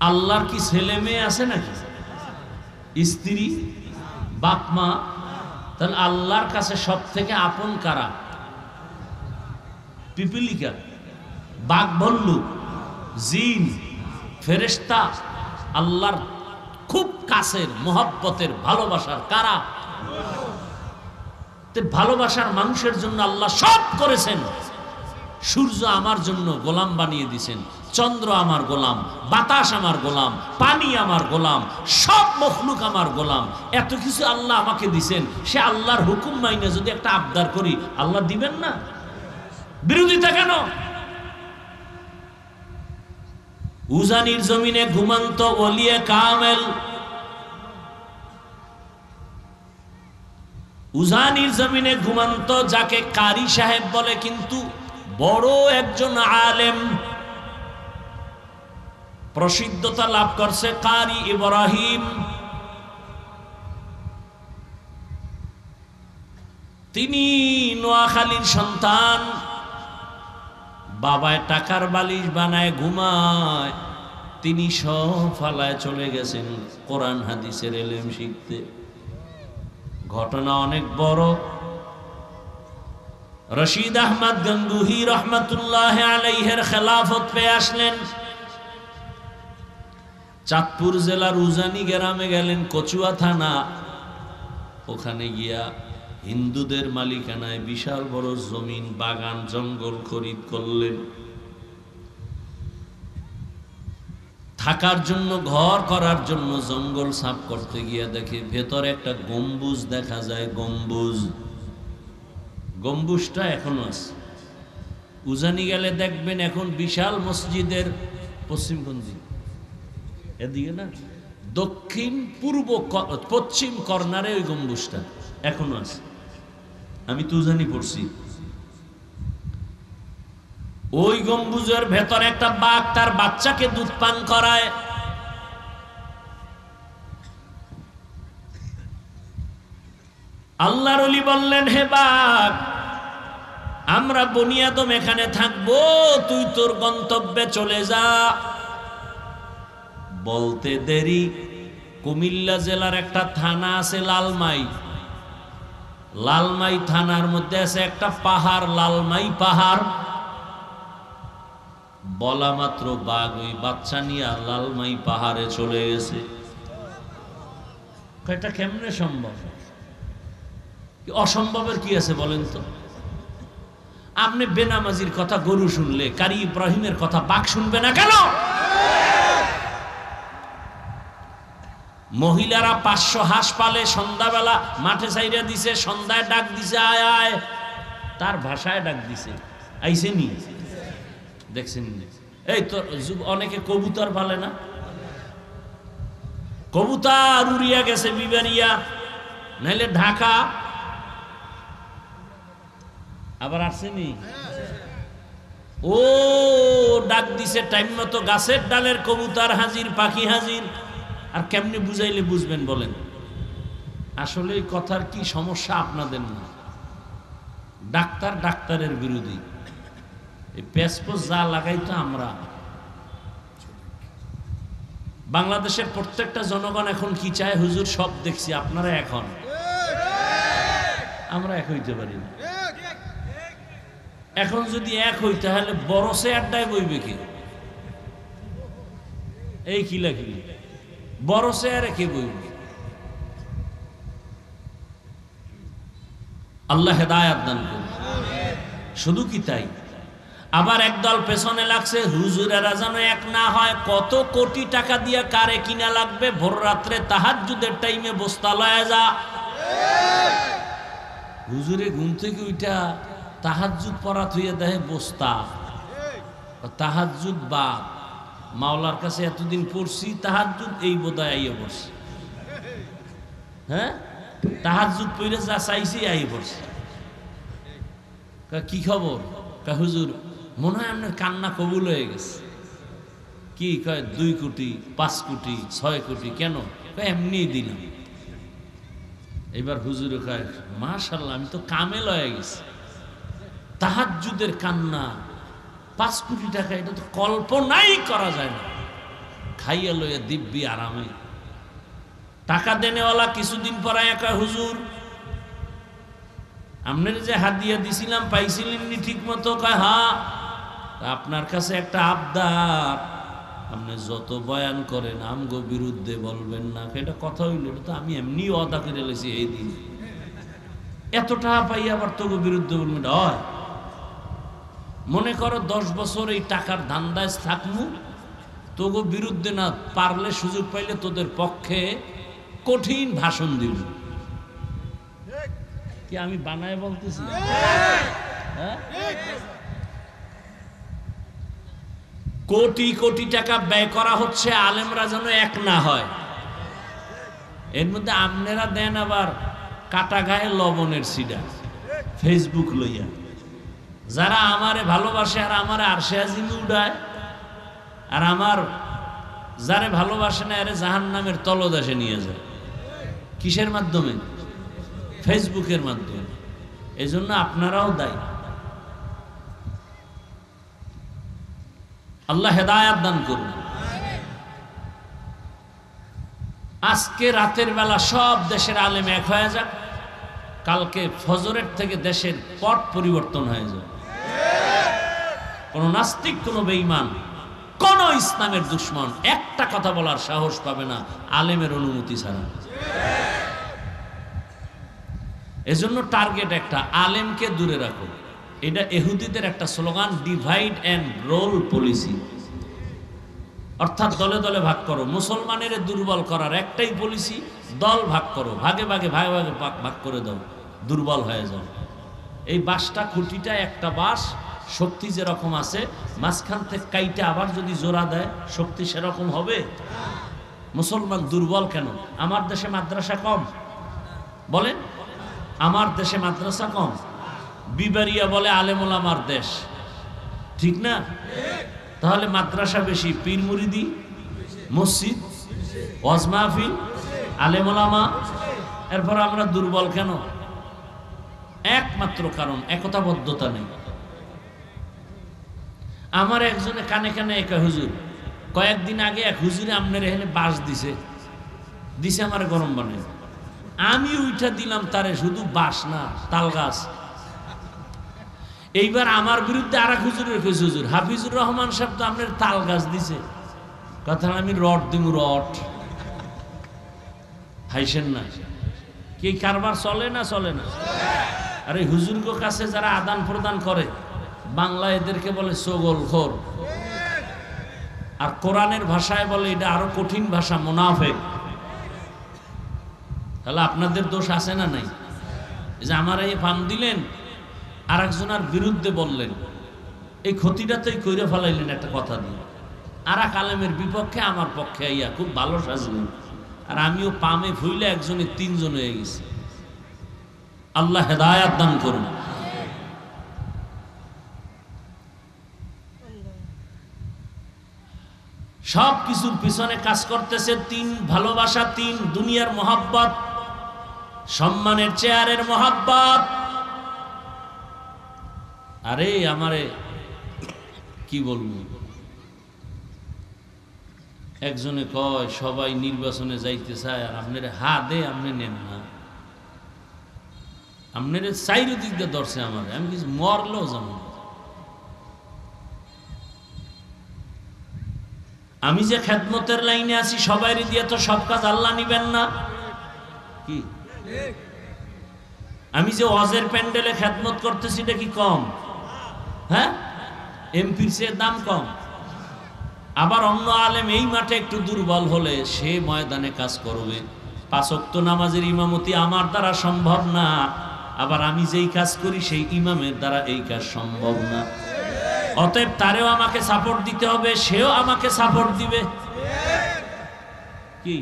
আল্লাহর কি ছেলে মেয়ে আছে নাকি? স্ত্রী, বাপ মা? তাহলে আল্লাহর কাছে সব থেকে আপন কারা? পিপিলিকা, বাঘ, ভল্লুক, জিন, ফেরেশতা? আল্লাহর খুব কাছের মোহাব্বতের ভালোবাসার কারা? ভালোবাসার মানুষের জন্য আল্লাহ সব করেছেন। সূর্য আমার জন্য গোলাম বানিয়ে দিয়েছেন, চন্দ্র আমার গোলাম, বাতাস আমার গোলাম, পানি আমার গোলাম, সব মখলুক আমার গোলাম। এত কিছু আল্লাহ আমাকে দিয়েছেন, সে আল্লাহর হুকুম মাইনে যদি একটা আবদার করি, আল্লাহ দিবেন না? বিরোধিতা কেন? উজানির জমিনে ঘুমন্ত ওলিয়ে কামেল, উজানির জমিনে ঘুমন্ত যাকে কারি সাহেব বলে, কিন্তু বড় একজন আলেম, প্রসিদ্ধতা লাভ করছে কারি ইব্রাহিম। তিনি নোয়াখালীর সন্তান, বাবায় টাকার বালিশ বানায় ঘুমায়, তিনি সব ফালায় চলে গেছেন কোরআন হাদিসের এলেম শিখতে। ঘটনা অনেক বড়। রশিদ আহমদ গঙ্গুহি রহমতুল্লাহ আলাইহির খেলাফত পেয়ে আসলেন। চাঁদপুর জেলার উজানি গ্রামে গেলেন, কচুয়া থানা। ওখানে গিয়া হিন্দুদের মালিকানায় বিশাল বড় জমিন, বাগান, জঙ্গল খরিদ করলেন। থাকার জন্য, ঘর করার জন্য জঙ্গল সাফ করতে গিয়া দেখে ভেতরে একটা গম্বুজ দেখা যায়। গম্বুজটা এখনো আছে। উজানি গেলে দেখবেন এখন বিশাল মসজিদের পশ্চিমপন্থী, এদিকে না, দক্ষিণ পূর্ব পশ্চিম কর্নারে ওই গম্বুজটা এখনো আছে। আমি তো উজানি পড়ছি। ওই গম্বুজের ভেতরে একটা বাঘ তার বাচ্চাকে দুধ পান করায়। আল্লাহর ওলি বললেন, হে বাঘ, আমরা বনি আদম এখানে থাকবো, তুই তোর গন্তব্যে চলে যা। বলতে দেরি, কুমিল্লা জেলার একটা থানা আছে লালমাই, লালমাই থানার মধ্যে আছে একটা পাহাড়, লালমাই পাহাড়। বলা মাত্র বাঘ ওই বাচ্চা নিয়ে লালমাই পাহাড়ে চলে গেছে। এটা কেমনে সম্ভব? অসম্ভবের কি আছে বলেন তো? আপনি বেনামাজির কথা গরু শুনলে কারি ইব্রাহিমের কথা বাঘ শুনবে না কেন? মহিলারা 500 হাঁস পালে, সন্ধ্যাবেলা মাঠে চাইরা দিছে, সন্ধ্যায় ডাক দিছে আয় আয়, তার ভাষায় ডাক দিছে, আইছে নি? দেখছেন? এই তো অনেকে কবুতর পালে না, কবুতর উড়িয়া গেছে বিবারিয়া নাইলে ঢাকা, আবার আসেনি। ও ডাক দিছে টাইম মতো, গাছের ডালের কবুতর হাজির, পাখি হাজির। আর কেমনে বুঝাইলে বুঝবেন বলেন? আসলে এই কথার কি সমস্যা আপনাদের না? ডাক্তার ডাক্তারের বিরোধী, এই প্যাসপোস যা লাগাই তো আমরা। বাংলাদেশের প্রত্যেকটা জনগণ এখন কি চায়? হুজুর সব দেখছি, আপনারা এখন, আমরা এক হইতে পারি না। এখন যদি এক হই তাহলে বড় সে আড্ডায় বইবে কি? এই খিলাখিলি বড় সে আর কে বইবে? আল্লাহ হেদায়াত দান করুন। শুধু কি তাই, আবার একদল পেছনে লাগছে হুজুরেরা যেন এক না হয়। কত কোটি টাকা দিয়ে কারে কিনা লাগবে? ভোর রাত্রে তাহাজ্জুদের টাইমে বস্তা লয়ে যা। হুজুরে ঘুম থেকে উঠা তাহাজ্জুদ পড়া থুইয়া দেয় বস্তা। তাহাজ্জুদ বা মাওলার কাছে এতদিন পড়ছি তাহাজ্জুদ, এই বোধহয় আইয়ে পড়ছি। হ্যাঁ, তাহাজ্জুদ পড়ে যা চাইছি আইয়ে পড়ছি। কি খবর? হুজুর মনে হয় আপনার কান্না কবুল হয়ে গেছে। কি কয়? 2 কোটি 5 কোটি 6 কোটি। কেন? এমনি দিলাম। এবার হুজুরে কয় মাশাআল্লাহ, আমি তো কামেল হয়ে গেছি। তাহাজ্জুদের কান্না 5 কোটি টাকা, এটা তো কল্পনাই করা যায় না। খাইয়া লইয়া দিব্যি আরামে। টাকা দেনেওয়ালা কিছুদিন পরে একা হুজুর আপনার যে হাদিয়া দিছিলাম পাইছিলেন নি ঠিক মতো? কয় হ্যাঁ। আপনার কাছে একটা আবদার, আপনি যত বয়ান করেন আমগো বিরুদ্ধে বলবেন না। এটা কথা হইল? এটা তো আমি এমনি অদা করে লেছি। এই দিন এত টাকা পাই আবার তোগো বিরুদ্ধে বলবেন? হয় মনে করো 10 বছর এই টাকার ধান্দায় থাকমু, তোগো বিরুদ্ধে না পারলে সুযোগ পাইলে তোদের পক্ষে কঠিন ভাষণ দিব। কি আমি বানায় বলতেছি? হ্যাঁ, কোটি কোটি টাকা ব্যয় করা হচ্ছে আলেমরা যেন এক না হয়। এর মধ্যে আপনারা দেন আবার কাটা গায়ে লবণের সিডা, ফেসবুক লইয়া। যারা আমারে ভালোবাসে আর আমারে আরশে আজিমে উড়ায়, আর আমার যারে ভালোবাসে না আরে জাহান্নামের তলদেশে নিয়ে যায়। কিসের মাধ্যমে? ফেসবুকের মাধ্যমে। এজন্য আপনারাও দায়ী। আল্লাহ হেদায়াত দান করুন। আজকে রাতের বেলা সব দেশের আলেম এক হয়ে যাক, কালকে ফজরের থেকে দেশের পট পরিবর্তন হয়ে যাবে। কোন নাস্তিক, কোন বেঈমান, কোন ইসলামের দুশ্মন একটা কথা বলার সাহস পাবে না আলেমের অনুমতি ছাড়া। এজন্য টার্গেট একটা, আলেমকে দূরে রাখো। এটা ইহুদিদের একটা slogan, divide and rule policy. অর্থাৎ দলে দলে ভাগ করো। মুসলমানের দুর্বল করার একটাই পলিসি, দল ভাগ করো, ভাগে ভাগে ভাগে ভাগে ভাগ করে দাও, দুর্বল হয়ে যাও। এই বাঁশটা, খুঁটিটা একটা বাঁশ, শক্তি যেরকম আছে, মাঝখান থেকে কাইটা আবার যদি জোড়া দেয় শক্তি সেরকম হবে? মুসলমান দুর্বল কেন? আমার দেশে মাদ্রাসা কম বলেন? আমার দেশে মাদ্রাসা কম। বিবারিয়া বলে আলেম ওলামার দেশ, ঠিক না? তাহলে মাদ্রাসা বেশি, পীর মুরিদি, মসজিদ, ওয়াজ মাহফিল, আলেম ওলামা। এরপর আমরা দুর্বল কেন? একমাত্র কারণ একতাবদ্ধতা নেই। আমার একজনে কানে কানে একা হুজুর, কয়েকদিন আগে এক হুজুরে আপনার এখানে বাস দিছে আমার গরম বানাই। আমি উইঠা দিলাম তারে, শুধু বাস না তাল গাছ। এইবার আমার বিরুদ্ধে আর এক হুজুরের কইছে, হুজুর হাফিজুর রহমান সাহেব তো আপনার তাল গাছ দিছে। কথা আমি রড দিব, রড হাইছেন না। কি কারবার চলে না চলে না? আরে হুজুরগো কাছে যারা আদান প্রদান করে বাংলা এদেরকে বলে চগলখোর, আর কোরআনের ভাষায় বলে এটা আরো কঠিন ভাষা, মুনাফিক। তাহলে আপনাদের দোষ আছে না নাই? এই যে আমার এই ফার্ম দিলেন, আর একজনের বিরুদ্ধে বললেন, এই ক্ষতিটা তো কইরে ফেলাইলেন একটা কথা দিয়ে। আর এক আলেমের বিপক্ষে আমার পক্ষে আইয়া খুব ভালো সাজলেন, আর আমিও পামে ফুইলে একজনের তিনজন হয়ে গেছি। আল্লাহ হেদায়াত দান করুন। সব কিছুর পিছনে কাজ করতেছে তিন, ভালোবাসা তিন, দুনিয়ার মোহাব্বত, সম্মানের চেয়ারের মোহাব্বত। আরে আমারে কি বলবো, একজনে কয় সবাই নির্বাচনে যাইতে চায়, আর আপনার হা দে আপনি নেন না, আপনার চাইরো দিক দিয়ে ধরছে আমার, আমি কিছু মরলেও জানো। আমি যে খেদমতের লাইনে আছি সবাই দিয়ে তো সব কাজ আল্লাহ নিবেন না কি? আমি যে ওয়াজের প্যান্ডেলে খেদমত করতেছি এটা কি কম? হ্যাঁ, এমপির চেয়ে দাম কম। আবার অন্য আলেম এই মাঠে একটু দুর্বল হলে সে ময়দানে কাজ করবে। 5 ওয়াক্ত নামাজের ইমামতি আমার দ্বারা সম্ভব না, আবার আমি যেই কাজ করি সেই ইমামের দ্বারা এই কাজ সম্ভব না। অতএব তারেও আমাকে সাপোর্ট দিতে হবে, সেও আমাকে সাপোর্ট দিবে। কি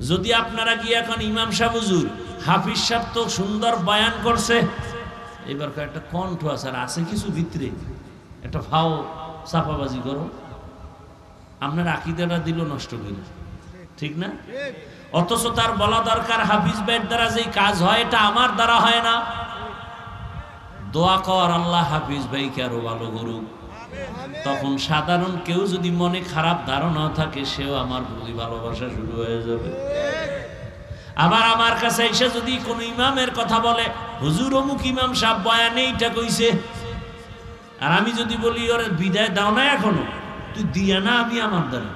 যদি আপনারা গিয়ে এখন ইমাম সাহেব হুজুর হাফিজ সাহেব তো সুন্দর বয়ান করছে, এবার একটা কণ্ঠ আছে, আর আছে কিছু ভিতরে একটা ফাও চাপাবাজি করো, আপনার আকীদাটা দিল নষ্ট করে, ঠিক না? অথচ তার বলা দরকার হাফিজ ভাইয়ের দ্বারা যেই কাজ হয় এটা আমার দ্বারা হয় না। দোয়া কর আল্লাহ হাফিজ ভাইকে আরো ভালো করুক। তখন সাধারণ কেউ যদি মনে খারাপ ধারণা থাকে সেও আমার প্রতি ভালোবাসা শুরু হয়ে যাবে। আবার আমার কাছে এসে যদি কোনো ইমামের কথা বলে, হুজুর অমুক ইমাম সাহেব বয়ানে এইটা কইছে, আর আমি যদি বলি ওরে বিদায় দাও না এখনো, তুই দিয়া না আমি আমার দ্বারা,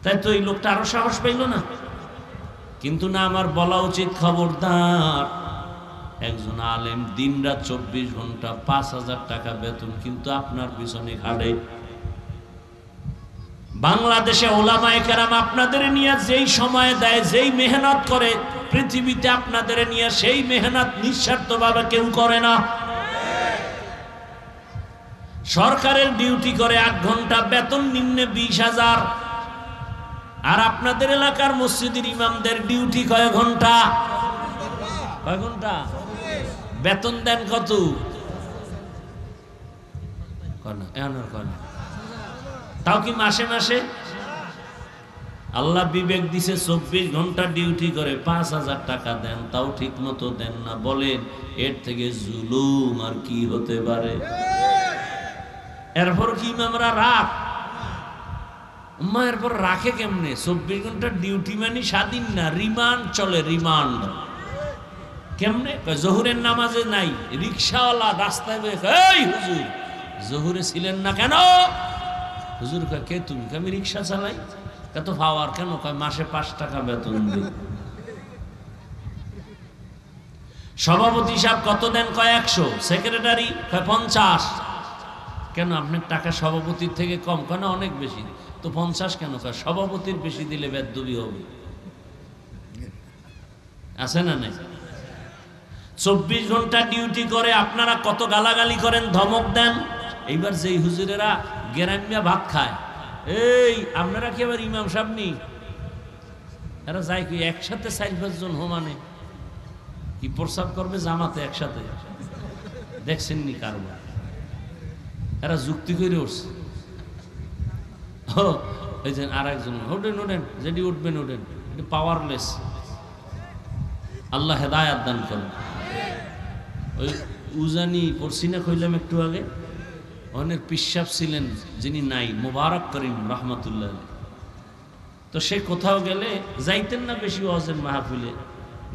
তাই তো এই লোকটা আরো সাহস পাইল না। কিন্তু না, আমার বলা উচিত খবরদার, একজন আলেম দিনরাত 24 ঘন্টা 5,000 টাকা বেতন, কিন্তু আপনার পিছনে খাড়ে। বাংলাদেশে ওলামায়ে কেরাম আপনাদের নিয়ে যেই সময় দেয়, যেই মেহনত করে, পৃথিবীতে আপনাদের নিয়ে সেই মেহনত নিঃস্বার্থভাবে কেউ করে না। সরকারের ডিউটি করে 8 ঘন্টা, বেতন নিম্নে 20,000, আর আপনাদের এলাকার মসজিদের ইমামদের ডিউটি কয় ঘন্টা? কয় ঘন্টা? বেতন দেন কত? তাও কি মাসে মাসে? আল্লাহ বিবেক দিছে, 24 ঘন্টা ডিউটি করে 5,000 টাকা দেন, তাও ঠিক মতো দেন না। বলেন এর থেকে জুলুম আর কি হতে পারে? এরপর কি ইমামরা রাখ এরপর রাখে কেমনে? 24 ঘন্টা ডিউটি মানে স্বাধীন না, রিমান্ড চলে, রিমান্ড। কেমনে? জোহরের নামাজে নাই, রিক্সাওয়ালা রাস্তায় এই হুজুর জোহরে ছিলেন না কেন? হুজুর কয় কে তুমি? আমি রিক্সা চালাই। কত পাওয়ার কেন? কয় মাসে 5 টাকা বেতন দিই। সভাপতি সাহেব কত দেন? কয় 100। সেক্রেটারি কয় 50। কেন আপনার টাকা সভাপতির থেকে কম? কেন অনেক বেশি। তো 50 কেন? কয় সভাপতির বেশি দিলে বেদবি হবে। আছে না নাই? 24 ঘন্টা ডিউটি করে, আপনারা কত গালাগালি করেন, ধমক দেন। এইবার যেই হুজুরেরা গেরামিয়া ভাত খায়, এই আপনারা কি আবার ইমাম সাহেব নি? এরা যায় কি একসাথে 4-5 জন হোমানে কি প্রস্রাব করবে জামাতে একসাথে? দেখছেন নি কারবার? এরা যুক্তি করে উঠছে। এই যে আর একজন ওঠেন ওঠেন, যেটি উঠবেন ওঠেন, এটি পাওয়ারলেস। আল্লাহ হেদায়াত দান করেন। ওই উজানি পড়ছি না কইলাম একটু আগে, অনেক পিসাব ছিলেন যিনি নাই, মোবারক করিম রহমতুল্লাহ। তো সে কোথাও গেলে যাইতেন না বেশি ওয়াজের মাহফিলে,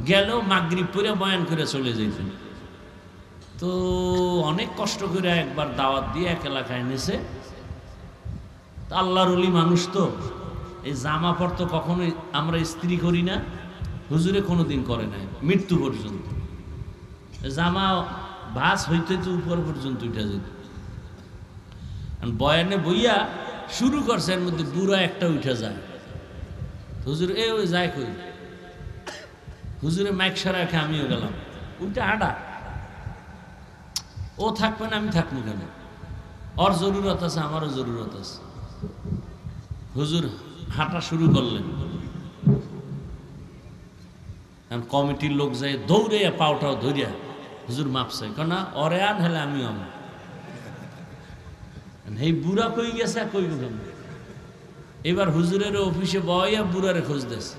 গেলেও মাগরিব পড়ে বয়ান করে চলে যাইতেন। তো অনেক কষ্ট করে একবার দাওয়াত দিয়ে এক এলাকায় এনেছে। আল্লাহর ওলি মানুষ তো, এই জামা পড়তো কখনোই আমরা ইস্ত্রি করি না, হুজুরে কোনোদিন করে নাই মৃত্যু পর্যন্ত। জামা ভাস হইতে তো উপর পর্যন্ত উঠে যেত। বয়ানে বইয়া শুরু করছে, এর মধ্যে বুড়া একটা উঠে যায়। হুজুর ওই যায় কই, হুজুরে মাইক সারা রেখে আমিও গেলাম, উল্টা হাঁটা। ও থাকবে না আমি থাকবো কেন, ওর জরুরত আছে আমারও জরুরত আছে। হুজুর হাঁটা শুরু করলেন, কমিটির লোক যায় দৌড়ে পাওটাও ধরিয়া হুজুর মাপছে কেনা অরে আন হেলে আমিও আমি এই বুড়া কই গেছে কই গেলাম। এবার হুজুরের অফিসে বয়া বুড়ারে খুঁজতেছে,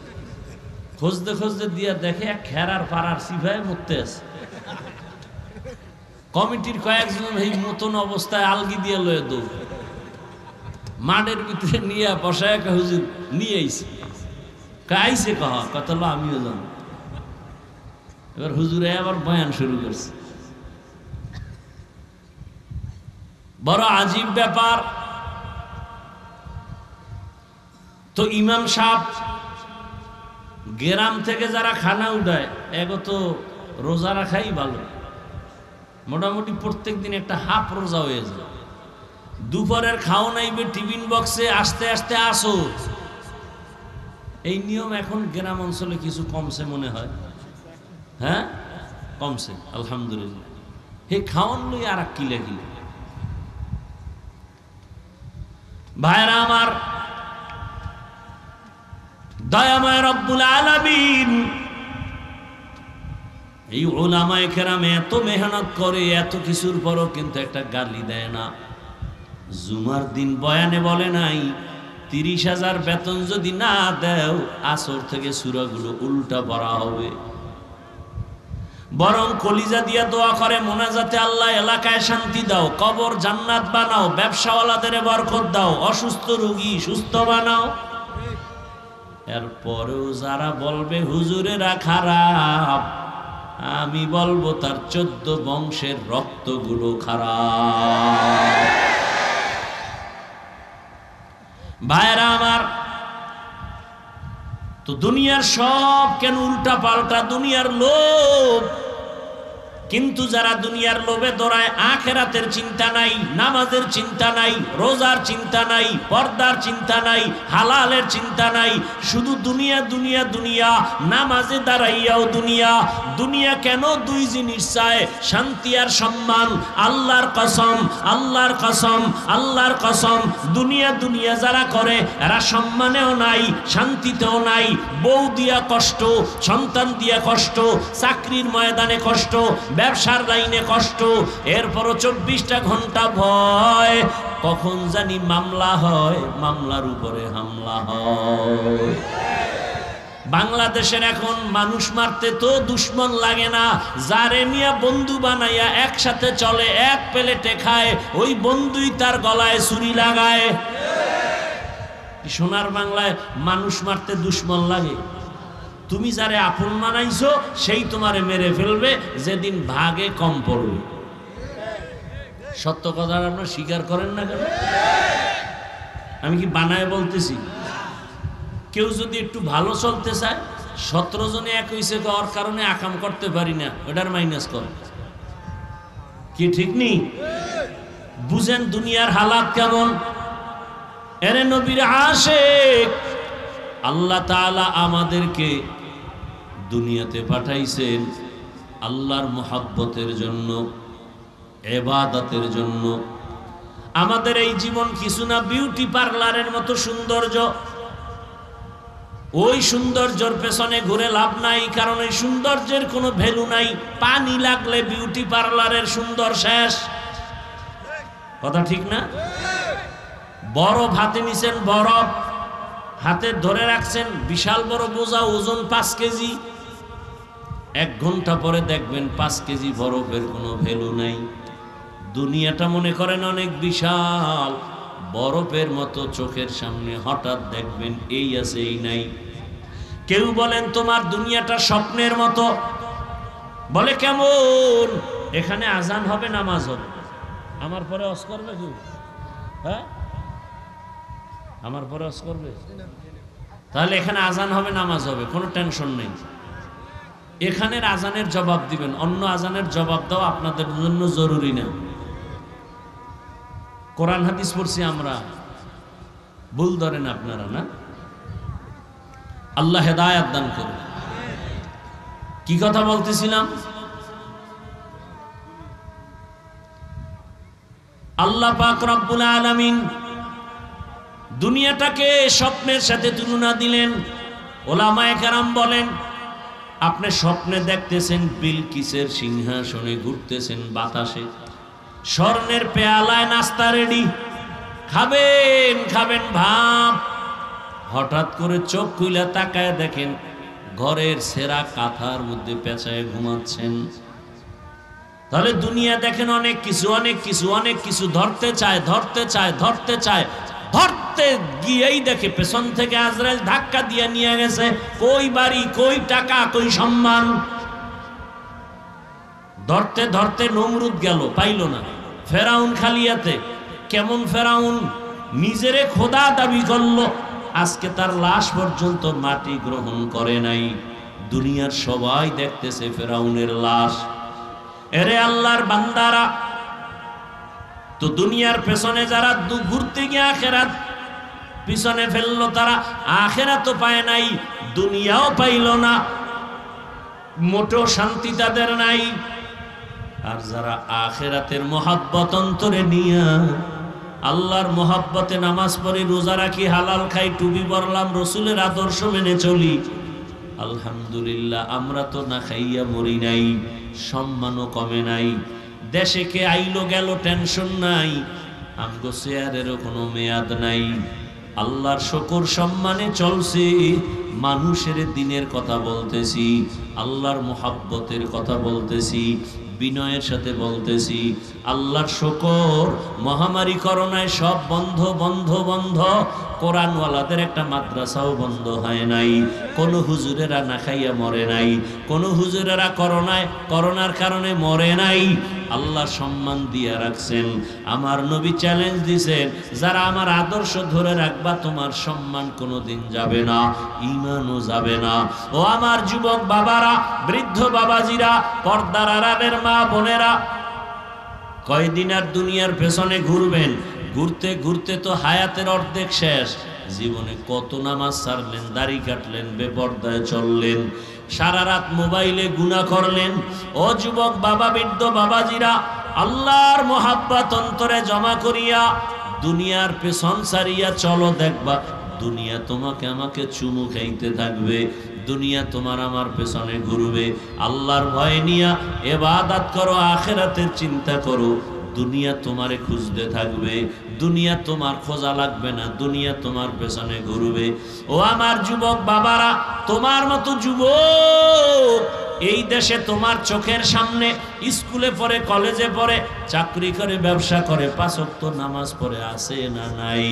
খুঁজতে খুঁজতে দিয়া দেখে এক খেরার পাড়ার সিফায় মরতে আছে। কমিটির কয়েকজন এই মতন অবস্থায় আলগি দিয়ে লয়ে দৌড় মাঠের ভিতরে নিয়ে বসায় হুজুর নিয়ে আইছে, কাইছে কহা কত আমিও জানি। এবার হুজুরে আবার বয়ান শুরু করছে। বড় আজীব ব্যাপার। তো ইমাম সাহেব গ্রাম থেকে যারা খানা উঠায় এগো তো রোজা রাখাই ভালো, মোটামুটি প্রত্যেক দিন একটা হাফ রোজা হয়ে যায়। দুপুরের খাওয়া নাইবে টিফিন বক্সে আস্তে আস্তে আসো। এই নিয়ম এখন গ্রাম অঞ্চলে কিছু কমছে মনে হয়, হ্যাঁ কমছে আলহামদুলিল্লাহ। হে খাওয়ান লই আর এক কিলে কিলে। ভাইরা আমার, দয়াময় রব্বুল আলামিন এই উলামায়ে কেরামে এত মেহনত করে, এত কিছুর পরও কিন্তু একটা গালি দেয় না। জুমার দিন বয়ানে বলে নাই 30,000 বেতন যদি না দেও আসর থেকে সূরাগুলো উল্টা পড়া হবে। বরং কলিজা দিয়া দোয়া করে মোনাজাতে, আল্লাহ এলাকায় শান্তি দাও, কবর জান্নাত বানাও, ব্যবসাওয়ালাদের বরকত দাও, অসুস্থ রোগী সুস্থ বানাও। এরপরেও যারা বলবে হুজুরেরা খারাপ, আমি বলবো তার 14 বংশের রক্তগুলো খারাপ। ভাইরা আমার, তো দুনিয়ার সব কেন উল্টা পাল্টা, দুনিয়ার লোভ। কিন্তু যারা দুনিয়ার লোভে দৌড়ায়, আখেরাতের চিন্তা নাই, নামাজের চিন্তা নাই, রোজার চিন্তা নাই, পর্দার চিন্তা নাই, হালালের চিন্তা নাই, শুধু দুনিয়া দুনিয়া দুনিয়া, নামাজে দাঁড়াইয়াও দুনিয়া। দুনিয়া কেন দুই জিনিস চায়, শান্তি আর সম্মান। আল্লাহর কসম, আল্লাহর কসম, আল্লাহর কসম, দুনিয়া দুনিয়া যারা করে এরা সম্মানেও নাই, শান্তিতেও নাই। বউ দিয়া কষ্ট, সন্তান দিয়া কষ্ট, চাকরির ময়দানে কষ্ট, ব্যবসার লাইনে কষ্ট, এরপরও 24টা ঘন্টা ভয়, কখন জানি মামলা হয়, মামলার উপরে হামলা হয়। বাংলাদেশের এখন মানুষ মারতে তো দুশ্মন লাগে না, যারে নিয়ে বন্ধু বানাইয়া একসাথে চলে, এক প্লেটে খায়, ওই বন্ধুই তার গলায় ছুরি লাগায়। সোনার বাংলায় মানুষ মারতে দুশ্মন লাগে। তুমি যারে আপন মানাইছো সেই তোমারে মেরে ফেলবে যেদিন ভাগে কম পড়বে। সত্য কথা আপনারা স্বীকার করেন না কেন? আমি কি বানায় বলতেছি? কেউ যদি একটু ভালো চলতে চায়, 17 জনে এক হইছে ওর কারণে আকাম করতে পারি না, ওটার মাইনাস করে কি ঠিক নেই? বুঝেন দুনিয়ার হালাত কেমন। এরে নবীর আশিক, আল্লাহ তাআলা আমাদেরকে দুনিয়াতে পাঠাইছেন আল্লাহর মুহাব্বতের জন্য, ইবাদতের জন্য। আমাদের এই জীবন কিছু না বিউটি পার্লারের মতো সৌন্দর্য। ওই সৌন্দর্যের পেছনে ঘুরে লাভ নাই, কারণ এই সৌন্দর্যের কোনো ভ্যালু নাই। পানি লাগলে বিউটি পার্লারের সুন্দর শেষ। কথা ঠিক না? বরফ হাতে নিছেন, বরফ হাতে ধরে রাখছেন, বিশাল বড় বোঝা, ওজন 5 কেজি। 1 ঘন্টা পরে দেখবেন 5 কেজি বরফের কোনো ভ্যালু নাই। দুনিয়াটা মনে করেন অনেক বিশাল, বরফের মতো চোখের সামনে, হঠাৎ দেখবেন এই আছে এই নাই। কেউ বলেন তোমার দুনিয়াটা স্বপ্নের মতো, বলে কেমন? এখানে আজান হবে, নামাজ হবে, আমার পরে অস করবে কেউ? হ্যাঁ, আমার পরে অস করবে? তাহলে এখানে আজান হবে, নামাজ হবে, কোনো টেনশন নেই। এখানের আজানের জবাব দিবেন, অন্য আজানের জবাব দেওয়া আপনাদের জন্য জরুরি না। কোরআন হাদিস পড়ছি আমরা, ভুল ধরেন আপনারা না। আল্লাহ হেদায়েত দান করুন। কি কথা বলতেছিলাম? আল্লাহ পাক রব্বুল আলামিন দুনিয়াটাকে স্বপ্নের সাথে তুলনা দিলেন। ওলামায়ে কেরাম বলেন, আপনি স্বপ্নে দেখতেছেন বিলকিসের সিংহাসনে ঘুরতেছেন বাতাসে, স্বর্ণের পেয়ালায় নাস্তা রেডি, খাবেন খাবেন ভাব। হঠাৎ করে চোখ খুলে তাকায় দেখেন ঘরের সেরা কাঁথার মধ্যে পেঁচায় ঘুমাচ্ছেন। তাহলে দুনিয়া দেখেন অনেক কিছু অনেক কিছু অনেক কিছু, ধরতে চায় ধরতে চায় ধরতে চায়, ধরতে গিয়েই দেখে পেছন থেকে আজরাইল ধাক্কা দিয়ে নিয়ে গেছে। কই বাড়ি, কই টাকা, কই সম্মান। ধরতে ধরতে নমরুদ গেল, পাইল না। ফেরাউন খালিয়াতে, কেমন ফেরাউন, নিজেরে খোদা দাবি করলো, আজকে তার লাশ পর্যন্ত মাটি গ্রহণ করে নাই। দুনিয়ার সবাই দেখতেছে ফেরাউনের লাশ। এরে আল্লাহর বান্দারা, তো দুনিয়ার পেছনে যারা ঘুরতে গিয়ে আখেরাত পিছনে ফেললো, তারা আখেরাত তো পায় নাই, দুনিয়াও পাইল না, মোটেও শান্তি তাদের নাই। আর যারা আখেরাতের মহাব্বত অন্তরে নিয়া আল্লাহর মহাব্বতে নামাজ পড়ি, রোজা রাখি, হালাল খাই, টুপি পরলাম, রসুলের আদর্শ মেনে চলি, আলহামদুলিল্লাহ আমরা তো না খাইয়া মরি নাই, সম্মানও কমে নাই। দেশে কে আইলো গেল টেনশন নাই, আমগো চেয়ারেরও কোনো মেয়াদ নাই। আল্লাহর শুকর সম্মানে চলছে, মানুষের দিনের কথা বলতেছি, আল্লাহর মুহাব্বতের কথা বলতেছি, বিনয়ের সাথে বলতেছি। আল্লাহর শুকর, মহামারী করোনায় সব বন্ধ বন্ধ বন্ধ, কোরআনওয়ালাদের একটা মাদ্রাসাও বন্ধ হয় নাই, কোনো হুজুরেরা না খাইয়া মরে নাই, কোনো হুজুরেরা করোনার কারণে মরে নাই। আল্লাহ সম্মান দিয়া রাখছেন। আমার নবী চ্যালেঞ্জ দিছেন, যারা আমার আদর্শ ধরে রাখবা তোমার সম্মান কোনোদিন যাবে না, ঈমানও যাবে না। ও আমার যুবক বাবারা, বৃদ্ধ বাবাজিরা, পর্দার আড়ালের মা বোনেরা, কয়দিন আর দুনিয়ার পেছনে ঘুরবেন? ঘুরতে ঘুরতে তো হায়াতের অর্ধেক শেষ। জীবনে কত নামাজ ছাড়লেন, দাড়ি কাটলেন, বেপর্দায় চললেন, সারা রাত মোবাইলে গুনাহ করলেন। ও যুবক বাবা, বৃদ্ধ বাবাজিরা, আল্লাহর মোহাব্বত অন্তরে জমা করিয়া দুনিয়ার পেছন ছাড়িয়া চলো, দেখবা দুনিয়া তোমাকে আমাকে চুমু খাইতে থাকবে, দুনিয়া তোমার আমার পেছনে ঘুরবে। আল্লাহর ভয় নিয়া ইবাদত করো, আখিরাতের চিন্তা করো, দুনিয়া তোমারে খুঁজতে থাকবে, দুনিয়া তোমার খোঁজা লাগবে না, দুনিয়া তোমার পেছনে ঘুরবে। ও আমার যুবক বাবারা, তোমার মতো যুবক এই দেশে তোমার চোখের সামনে স্কুলে পড়ে, কলেজে পড়ে, চাকরি করে, ব্যবসা করে, 5 ওয়াক্ত নামাজ পড়ে, আছে না নাই?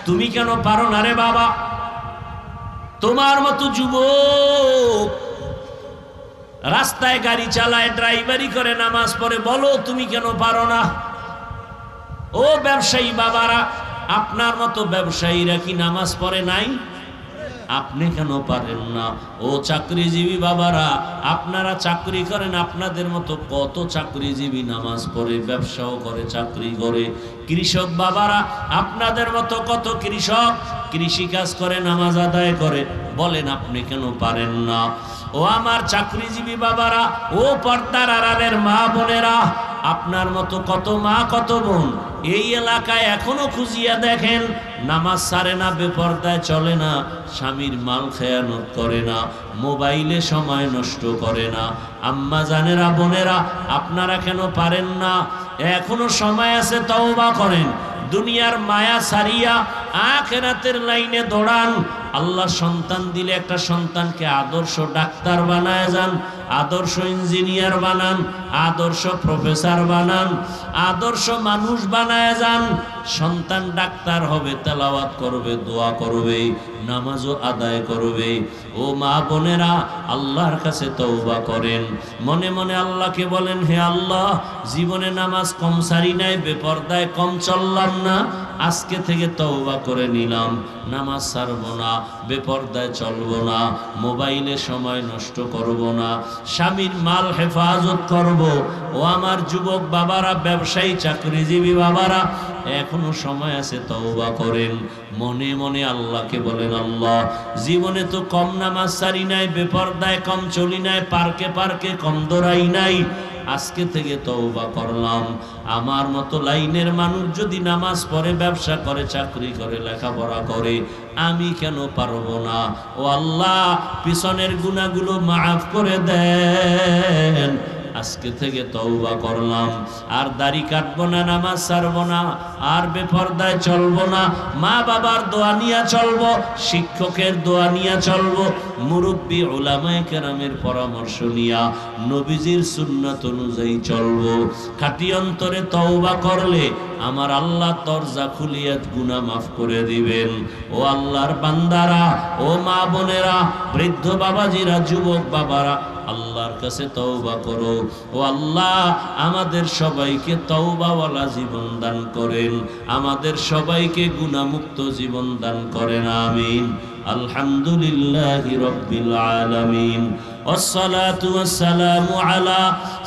তুমি কেন পারো না রে বাবা? তোমার মতো যুবক রাস্তায় গাড়ি চালায়, ড্রাইভারি করে, নামাজ পড়ে, বলো তুমি কেন পারো না? ও ব্যবসায়ী বাবারা, আপনার মতো ব্যবসায়ীরা কি নামাজ পড়ে নাই? আপনি কেন পারেন না? ও চাকরিজীবী বাবারা, আপনারা চাকরি করেন, আপনাদের মতো কত চাকরিজীবী নামাজ পড়ে, ব্যবসাও করে, চাকরি করে। কৃষক বাবারা, আপনাদের মতো কত কৃষক কৃষি কাজ করে, নামাজ আদায় করে, বলেন আপনি কেন পারেন না? ও আমার চাকরিজীবী বাবারা, ও পর্দার আড়ালের মা বোনেরা, আপনার মতো কত মা কত বোন এই এলাকায় এখনো খুঁজিয়া দেখেন, নামাজ ছাড়ে না, বেপর্দায় চলে না, স্বামীর মাল খেয়ানত করে না, মোবাইলে সময় নষ্ট করে না। আম্মা জানেরা, বোনেরা, আপনারা কেন পারেন না? এখনো সময় আছে, তওবা করেন, দুনিয়ার মায়া ছাড়িয়া আখিরাতের লাইনে দৌড়ান। আল্লাহ সন্তান দিলে একটা সন্তানকে আদর্শ ডাক্তার বানায় যান, আদর্শ ইঞ্জিনিয়ার বানান, আদর্শ প্রফেসর বানান, আদর্শ মানুষ বানায় যান। সন্তান ডাক্তার হবে, তেলাওয়াত করবে, দোয়া করবে, নামাজও আদায় করবে। ও মা বোনেরা, আল্লাহর কাছে তওবা করেন, মনে মনে আল্লাহকে বলেন, হে আল্লাহ, জীবনে নামাজ কম সারি নাই, বেপরদায় কম চললাম না, আজকে থেকে তওবা করে নিলাম, নামাজ ছাড়বো না, বেপরদায় চলবো না, মোবাইলে সময় নষ্ট করব না, স্বামীর মাল হেফাজত করব। ও আমার যুবক বাবারা, ব্যবসায়ী চাকরিজীবী বাবারা, এখনো সময় আছে, তওবা করেন। মনে মনে আল্লাহকে বলেন, আল্লাহ, জীবনে তো কম নামাজ সারি নাই, বেপরদায় কম চলি নাই, পার্কে পার্কে কম দৌড়াই নাই, আজকে থেকে তওবা করলাম। আমার মতো লাইনের মানুষ যদি নামাজ পড়ে, ব্যবসা করে, চাকরি করে, লেখাপড়া করে, আমি কেন পারবো না? ও আল্লাহ, পিছনের গুনাহগুলো মাফ করে দেন। আজকে থেকে তওবা করলাম, আর দাড়ি কাটবো না, নামাজ ছাড়বো না, আর বেপরদায় চলবো না, মা বাবার দোয়া নিয়ে চলবো, শিক্ষকের দোয়া নিয়ে চলবো, মুরব্বী উলামায়ে কেরামের পরামর্শ নিয়া নবীজির সুন্নাত অনুযায়ী চলবো। খাঁটি অন্তরে তওবা করলে আমার আল্লাহ দরজা খুলিয়া গুনাহ মাফ করে দিবেন। ও আল্লাহর বান্দারা, ও মা বোনেরা, বৃদ্ধ বাবাজিরা, যুবক বাবারা, আল্লাহর কাছে তওবা করো। ও আল্লাহ, আমাদের সবাইকে তওবাওয়ালা জীবন দান করেন, আমাদের সবাইকে গুনাহমুক্ত জীবন দান করেন, আমিন। আলহামদুলিল্লাহি রাব্বিল আলামিন, ওয়াসসালাতু ওয়াসসালামু আলা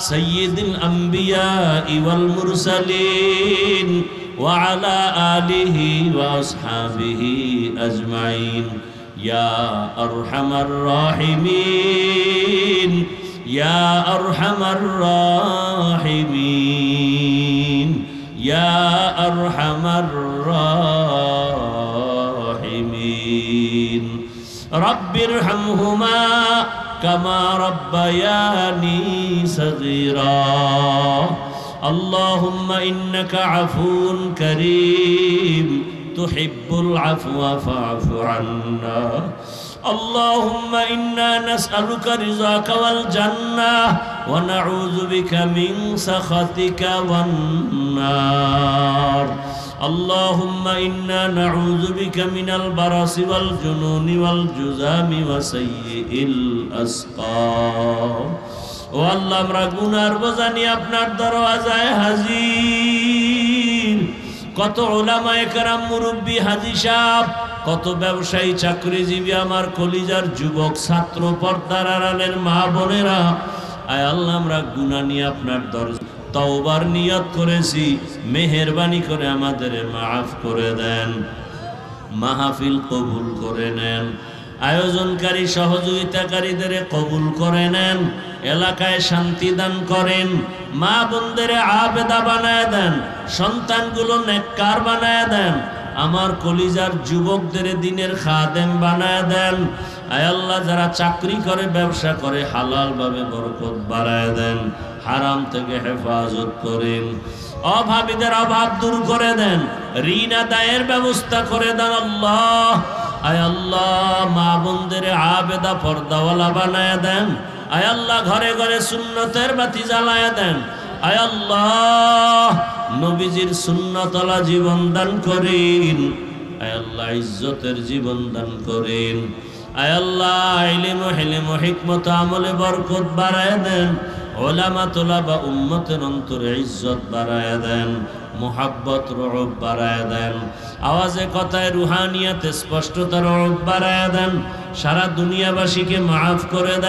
সাইয়্যিদিল আম্বিয়াই ওয়াল মুরসালিন ওয়া আলা আলিহি ওয়া আসহাবিহি আজমাইন। ইয়া আরহামার রাহিমিন, ইয়া আরহামার রাহিমিন, ইয়া আরহামার রাহিমিন। রব্বিরহামহুমা কামা রব্বায়ানি সগীরা। আল্লাহুম্মা ইন্নাকা আফুন কারীম তুহিব্বুল আফওয়া ফা'ফু আন্না। اللهم إنا نسألك رضاك والجنة ونعوذ بك من سخطك والنار. اللهم إنا نعوذ بك من البرص والجنون والجذام وسيء الأسقام. ও আল্লাহ, আমরা গুনার বোঝা নিয়ে আপনার দরওয়াজায় হাজির। কত উলামায়ে কেরাম, মুরব্বী, হাজী সাহেব, কত ব্যবসায়ী, চাকরিজীবী, আমার কলিজার যুবক, ছাত্র, পর্দার আড়ালের মা বোনেরা, আয় আল্লাহ, আমরা গুনাহ নিয়ে আপনার দরজা তওবার নিয়ত করেছি, মেহেরবানি করে আমাদের মাফ করে দেন, মাহফিল কবুল করে নেন, আয়োজনকারী সহযোগিতাকারীদের কবুল করে নেন, এলাকায় শান্তি দান করেন, মা বোনদের আবেদা বানায় দেন, সন্তানগুলো নেককার বানায় দেন, আমার কলিজার যুবকদের দিনের খাদেম বানায় দেন। আয় আল্লাহ, যারা চাকরি করে, ব্যবসা করে, হালাল ভাবে বরকত বাড়ায় দেন, হারাম থেকে হেফাজত করেন, অভাবীদের অভাব দূর করে দেন, ঋণ আদায়ের ব্যবস্থা করে দেন। আল্লাহ, আয় আল্লাহ, মা বোনদের আবেদা পর্দাওয়ালা বানায় দেন। আয় আল্লাহ, ঘরে ঘরে সুন্নতের বাতি জ্বালায় দেন। আয় আল্লাহ, নবীজির সুন্নতলা জীবন দান করেন। আয় আল্লাহ, ইজ্জতের জীবন দান করেন। আয় আল্লাহ, ইলম, হিলম, হিকমত, আমলে বরকত বাড়ায় দেন। উলামা, তুলাবা, উম্মতের অন্তরে ইজ্জত বাড়ায় দেন, মুহাব্বত, রূহ বাড়ায় দেন, আওয়াজে কথায় রুহানিয়াতে স্পষ্টতার রূহ বাড়ায় দেন, সারা দুনিয়াবাসীকে মাফ করে দেন।